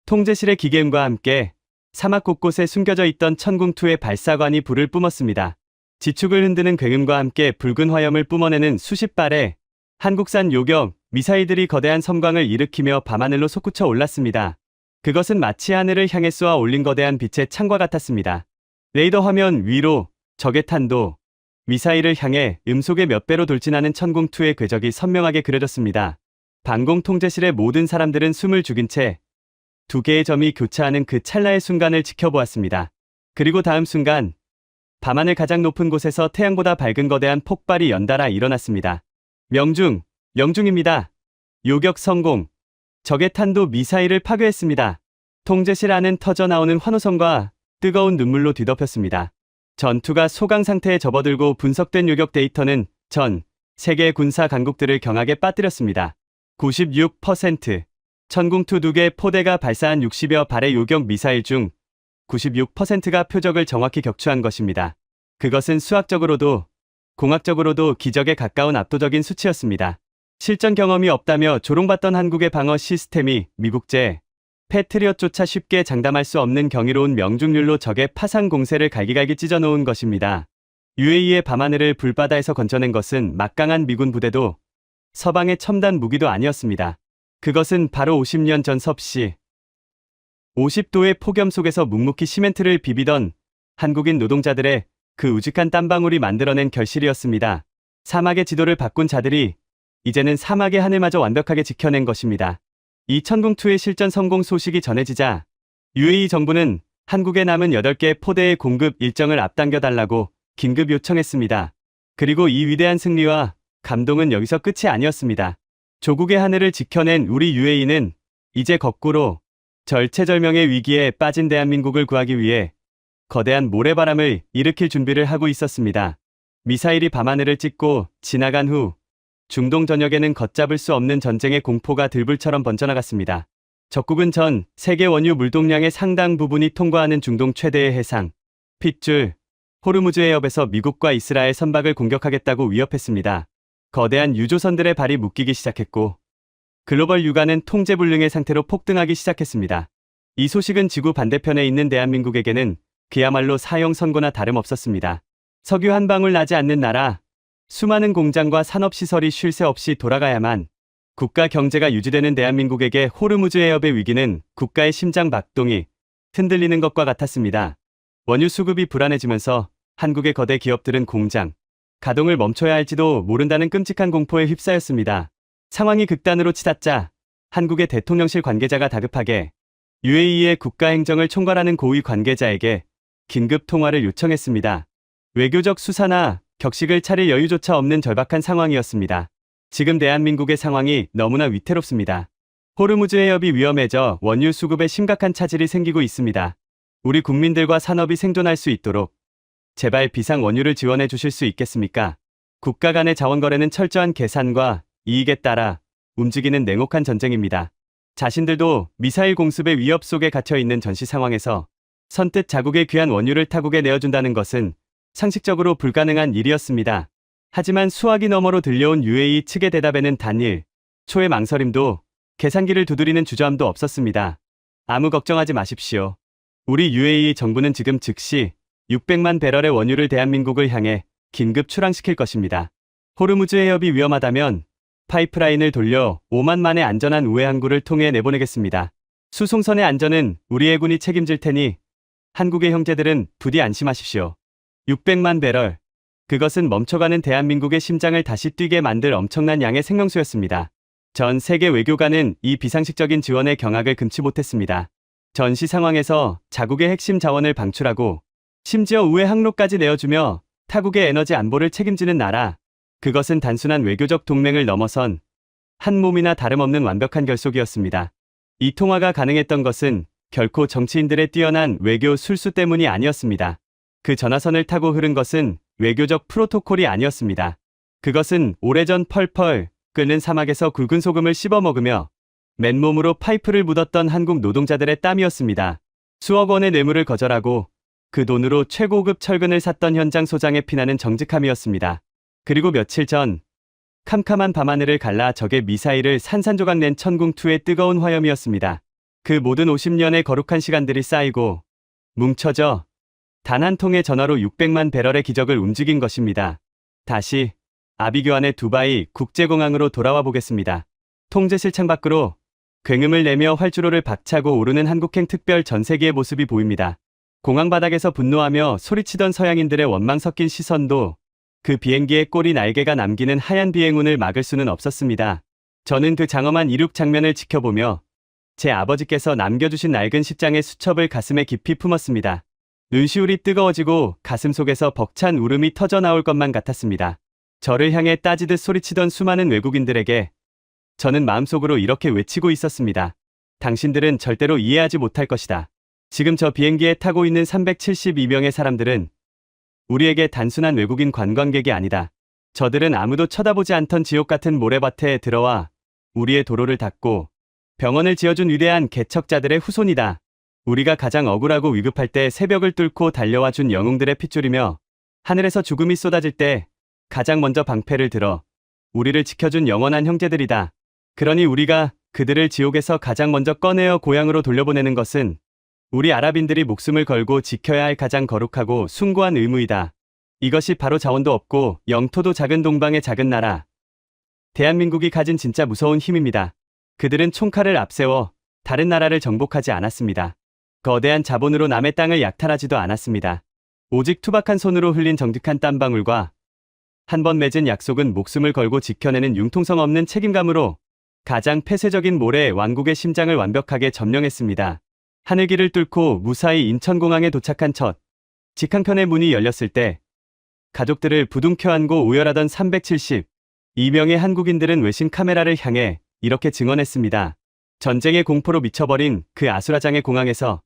[SPEAKER 2] 통제실의 기계음과 함께 사막 곳곳에 숨겨져 있던 천궁2의 발사관이 불을 뿜었습니다. 지축을 흔드는 굉음과 함께 붉은 화염을 뿜어내는 수십 발의 한국산 요격 미사일들이 거대한 섬광을 일으키며 밤하늘로 솟구쳐 올랐습니다. 그것은 마치 하늘을 향해 쏘아 올린 거대한 빛의 창과 같았습니다. 레이더 화면 위로 적의 탄도, 미사일을 향해 음속의 몇 배로 돌진하는 천궁2의 궤적이 선명하게 그려졌습니다. 방공 통제실의 모든 사람들은 숨을 죽인 채 두 개의 점이 교차하는 그 찰나의 순간을 지켜보았습니다. 그리고 다음 순간 밤하늘 가장 높은 곳에서 태양보다 밝은 거대한 폭발이 연달아 일어났습니다. 명중입니다. 요격 성공. 적의 탄도 미사일을 파괴했습니다. 통제실 안은 터져나오는 환호성과 뜨거운 눈물로 뒤덮였습니다. 전투가 소강 상태에 접어들고 분석된 요격 데이터는 전 세계 군사 강국들을 경악에 빠뜨렸습니다. 96%. 천궁2 2개 포대가 발사한 60여 발의 요격 미사일 중 96%가 표적을 정확히 격추한 것입니다. 그것은 수학적으로도 공학적으로도 기적에 가까운 압도적인 수치였습니다. 실전 경험이 없다며 조롱받던 한국의 방어 시스템이 미국제 패트리엇조차 쉽게 장담할 수 없는 경이로운 명중률로 적의 파상 공세를 갈기갈기 찢어놓은 것입니다. UAE의 밤하늘을 불바다에서 건져낸 것은 막강한 미군 부대도 서방의 첨단 무기도 아니었습니다. 그것은 바로 50년 전 섭씨 50도의 폭염 속에서 묵묵히 시멘트를 비비던 한국인 노동자들의 그 우직한 땀방울이 만들어낸 결실이었습니다. 사막의 지도를 바꾼 자들이 이제는 사막의 하늘마저 완벽하게 지켜낸 것입니다. 이 천궁2의 실전 성공 소식이 전해지자 UAE 정부는 한국에 남은 8개의 포대의 공급 일정을 앞당겨달라고 긴급 요청했습니다. 그리고 이 위대한 승리와 감동은 여기서 끝이 아니었습니다. 조국의 하늘을 지켜낸 우리 UAE는 이제 거꾸로 절체절명의 위기에 빠진 대한민국을 구하기 위해 거대한 모래바람을 일으킬 준비를 하고 있었습니다. 미사일이 밤하늘을 찍고 지나간 후 중동 전역에는 걷잡을 수 없는 전쟁의 공포가 들불처럼 번져나갔습니다. 적국은 전 세계 원유 물동량의 상당 부분이 통과하는 중동 최대의 해상 핏줄 호르무즈 해협에서 미국과 이스라엘 선박을 공격하겠다고 위협했습니다. 거대한 유조선들의 발이 묶이기 시작했고 글로벌 유가는 통제불능의 상태로 폭등하기 시작했습니다. 이 소식은 지구 반대편에 있는 대한민국에게는 그야말로 사형 선고나 다름없었습니다. 석유 한 방울 나지 않는 나라, 수많은 공장과 산업시설이 쉴 새 없이 돌아가야만 국가 경제가 유지되는 대한민국에게 호르무즈 해협의 위기는 국가의 심장 박동이 흔들리는 것과 같았습니다. 원유 수급이 불안해지면서 한국의 거대 기업들은 공장 가동을 멈춰야 할지도 모른다는 끔찍한 공포에 휩싸였습니다. 상황이 극단으로 치닫자 한국의 대통령실 관계자가 다급하게 UAE의 국가행정을 총괄하는 고위 관계자에게 긴급 통화를 요청했습니다. 외교적 수사나 격식을 차릴 여유조차 없는 절박한 상황이었습니다. 지금 대한민국의 상황이 너무나 위태롭습니다. 호르무즈 해협이 위험해져 원유 수급에 심각한 차질이 생기고 있습니다. 우리 국민들과 산업이 생존할 수 있도록 제발 비상 원유를 지원해 주실 수 있겠습니까? 국가 간의 자원 거래는 철저한 계산과 이익에 따라 움직이는 냉혹한 전쟁입니다. 자신들도 미사일 공습의 위협 속에 갇혀 있는 전시 상황에서 선뜻 자국의 귀한 원유를 타국에 내어준다는 것은 상식적으로 불가능한 일이었습니다. 하지만 수화기 너머로 들려온 UAE 측의 대답에는 단일 초의 망설임도 계산기를 두드리는 주저함도 없었습니다. 아무 걱정하지 마십시오. 우리 UAE 정부는 지금 즉시 600만 배럴의 원유를 대한민국을 향해 긴급 출항시킬 것입니다. 호르무즈 해협이 위험하다면 파이프라인을 돌려 오만만의 안전한 우회 항구를 통해 내보내겠습니다. 수송선의 안전은 우리 해군이 책임질 테니 한국의 형제들은 부디 안심하십시오. 600만 배럴. 그것은 멈춰가는 대한민국의 심장을 다시 뛰게 만들 엄청난 양의 생명수였습니다. 전 세계 외교관은 이 비상식적인 지원의 경악을 금치 못했습니다. 전시 상황에서 자국의 핵심 자원을 방출하고 심지어 우회 항로까지 내어주며 타국의 에너지 안보를 책임지는 나라. 그것은 단순한 외교적 동맹을 넘어선 한 몸이나 다름없는 완벽한 결속이었습니다. 이 통화가 가능했던 것은 결코 정치인들의 뛰어난 외교 술수 때문이 아니었습니다. 그 전화선을 타고 흐른 것은 외교적 프로토콜이 아니었습니다. 그것은 오래전 펄펄 끓는 사막에서 굵은 소금을 씹어 먹으며 맨몸으로 파이프를 묻었던 한국 노동자들의 땀이었습니다. 수억 원의 뇌물을 거절하고 그 돈으로 최고급 철근을 샀던 현장 소장의 피나는 정직함이었습니다. 그리고 며칠 전 캄캄한 밤하늘을 갈라 적의 미사일을 산산조각 낸 천궁2의 뜨거운 화염이었습니다. 그 모든 50년의 거룩한 시간들이 쌓이고 뭉쳐져 단 한 통의 전화로 600만 배럴의 기적을 움직인 것입니다. 다시 아비규환의 두바이 국제공항으로 돌아와 보겠습니다. 통제실 창 밖으로 굉음을 내며 활주로를 박차고 오르는 한국행 특별 전세기의 모습이 보입니다. 공항 바닥에서 분노하며 소리치던 서양인들의 원망 섞인 시선도 그 비행기의 꼬리 날개가 남기는 하얀 비행운을 막을 수는 없었습니다. 저는 그 장엄한 이륙 장면을 지켜보며 제 아버지께서 남겨주신 낡은 십장의 수첩을 가슴에 깊이 품었습니다. 눈시울이 뜨거워지고 가슴 속에서 벅찬 울음이 터져 나올 것만 같았습니다. 저를 향해 따지듯 소리치던 수많은 외국인들에게 저는 마음속으로 이렇게 외치고 있었습니다. 당신들은 절대로 이해하지 못할 것이다. 지금 저 비행기에 타고 있는 372명의 사람들은 우리에게 단순한 외국인 관광객이 아니다. 저들은 아무도 쳐다보지 않던 지옥 같은 모래밭에 들어와 우리의 도로를 닦고 병원을 지어준 위대한 개척자들의 후손이다. 우리가 가장 억울하고 위급할 때 새벽을 뚫고 달려와 준 영웅들의 핏줄이며 하늘에서 죽음이 쏟아질 때 가장 먼저 방패를 들어 우리를 지켜준 영원한 형제들이다. 그러니 우리가 그들을 지옥에서 가장 먼저 꺼내어 고향으로 돌려보내는 것은 우리 아랍인들이 목숨을 걸고 지켜야 할 가장 거룩하고 숭고한 의무이다. 이것이 바로 자원도 없고 영토도 작은 동방의 작은 나라 대한민국이 가진 진짜 무서운 힘입니다. 그들은 총칼을 앞세워 다른 나라를 정복하지 않았습니다. 거대한 자본으로 남의 땅을 약탈하지도 않았습니다. 오직 투박한 손으로 흘린 정직한 땀방울과 한 번 맺은 약속은 목숨을 걸고 지켜내는 융통성 없는 책임감으로 가장 폐쇄적인 모래 왕국의 심장을 완벽하게 점령했습니다. 하늘길을 뚫고 무사히 인천공항에 도착한 첫 직항편의 문이 열렸을 때 가족들을 부둥켜 안고 오열하던 372명의 한국인들은 외신 카메라를 향해 이렇게 증언했습니다. 전쟁의 공포로 미쳐버린 그 아수라장의 공항에서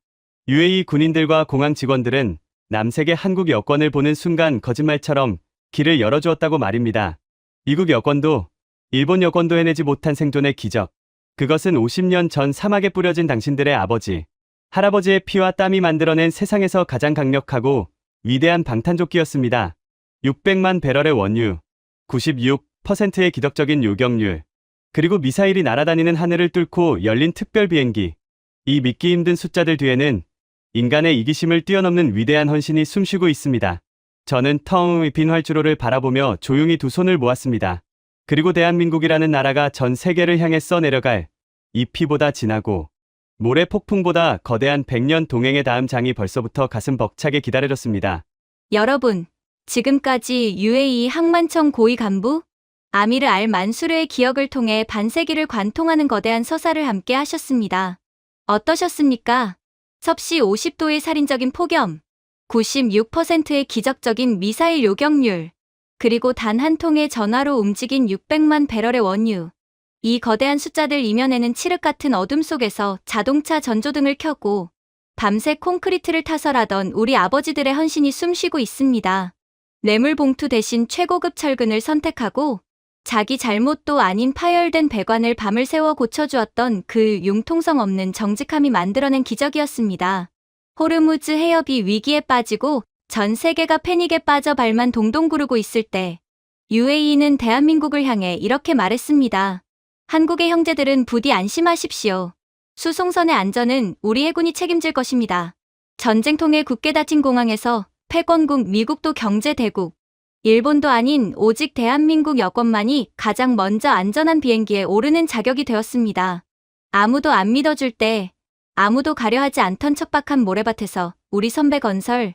[SPEAKER 2] UAE 군인들과 공항 직원들은 남색의 한국 여권을 보는 순간 거짓말처럼 길을 열어주었다고 말입니다. 미국 여권도 일본 여권도 해내지 못한 생존의 기적. 그것은 50년 전 사막에 뿌려진 당신들의 아버지, 할아버지의 피와 땀이 만들어낸 세상에서 가장 강력하고 위대한 방탄조끼였습니다. 600만 배럴의 원유, 96%의 기적적인 요격률, 그리고 미사일이 날아다니는 하늘을 뚫고 열린 특별 비행기. 이 믿기 힘든 숫자들 뒤에는 인간의 이기심을 뛰어넘는 위대한 헌신이 숨쉬고 있습니다. 저는 텅 빈 활주로를 바라보며 조용히 두 손을 모았습니다. 그리고 대한민국이라는 나라가 전 세계를 향해 써내려갈 이 피보다 진하고 모래 폭풍보다 거대한 100년 동행의 다음 장이 벌써부터 가슴 벅차게 기다려졌습니다.
[SPEAKER 3] 여러분, 지금까지 UAE 항만청 고위 간부 아미르 알 만수르의 기억을 통해 반세기를 관통하는 거대한 서사를 함께 하셨습니다. 어떠셨습니까? 섭씨 50도의 살인적인 폭염, 96%의 기적적인 미사일 요격률, 그리고 단 한 통의 전화로 움직인 600만 배럴의 원유. 이 거대한 숫자들 이면에는 칠흑 같은 어둠 속에서 자동차 전조등을 켜고 밤새 콘크리트를 타설하던 우리 아버지들의 헌신이 숨쉬고 있습니다. 뇌물 봉투 대신 최고급 철근을 선택하고 자기 잘못도 아닌 파열된 배관을 밤을 새워 고쳐주었던 그 융통성 없는 정직함이 만들어낸 기적이었습니다. 호르무즈 해협이 위기에 빠지고 전 세계가 패닉에 빠져 발만 동동 구르고 있을 때 UAE는 대한민국을 향해 이렇게 말했습니다. 한국의 형제들은 부디 안심하십시오. 수송선의 안전은 우리 해군이 책임질 것입니다. 전쟁통에 굳게 닫힌 공항에서 패권국 미국도 경제대국, 일본도 아닌 오직 대한민국 여권만이 가장 먼저 안전한 비행기에 오르는 자격이 되었습니다. 아무도 안 믿어줄 때, 아무도 가려하지 않던 척박한 모래밭에서 우리 선배 건설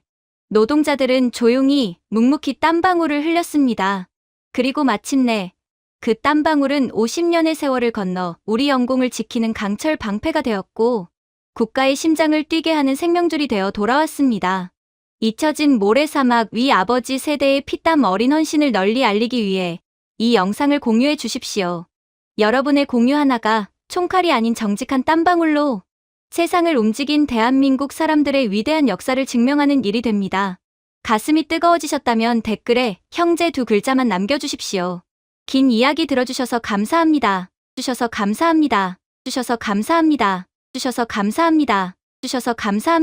[SPEAKER 3] 노동자들은 조용히 묵묵히 땀방울을 흘렸습니다. 그리고 마침내 그 땀방울은 50년의 세월을 건너 우리 영공을 지키는 강철 방패가 되었고 국가의 심장을 뛰게 하는 생명줄이 되어 돌아왔습니다. 잊혀진 모래사막 위 아버지 세대의 피땀 어린 헌신을 널리 알리기 위해 이 영상을 공유해 주십시오. 여러분의 공유 하나가 총칼이 아닌 정직한 땀방울로 세상을 움직인 대한민국 사람들의 위대한 역사를 증명하는 일이 됩니다. 가슴이 뜨거워지셨다면 댓글에 형제 두 글자만 남겨주십시오. 긴 이야기 들어주셔서 감사합니다. 주셔서 감사합니다. 주셔서 감사합니다. 주셔서 감사합니다. 주셔서 감사합니다.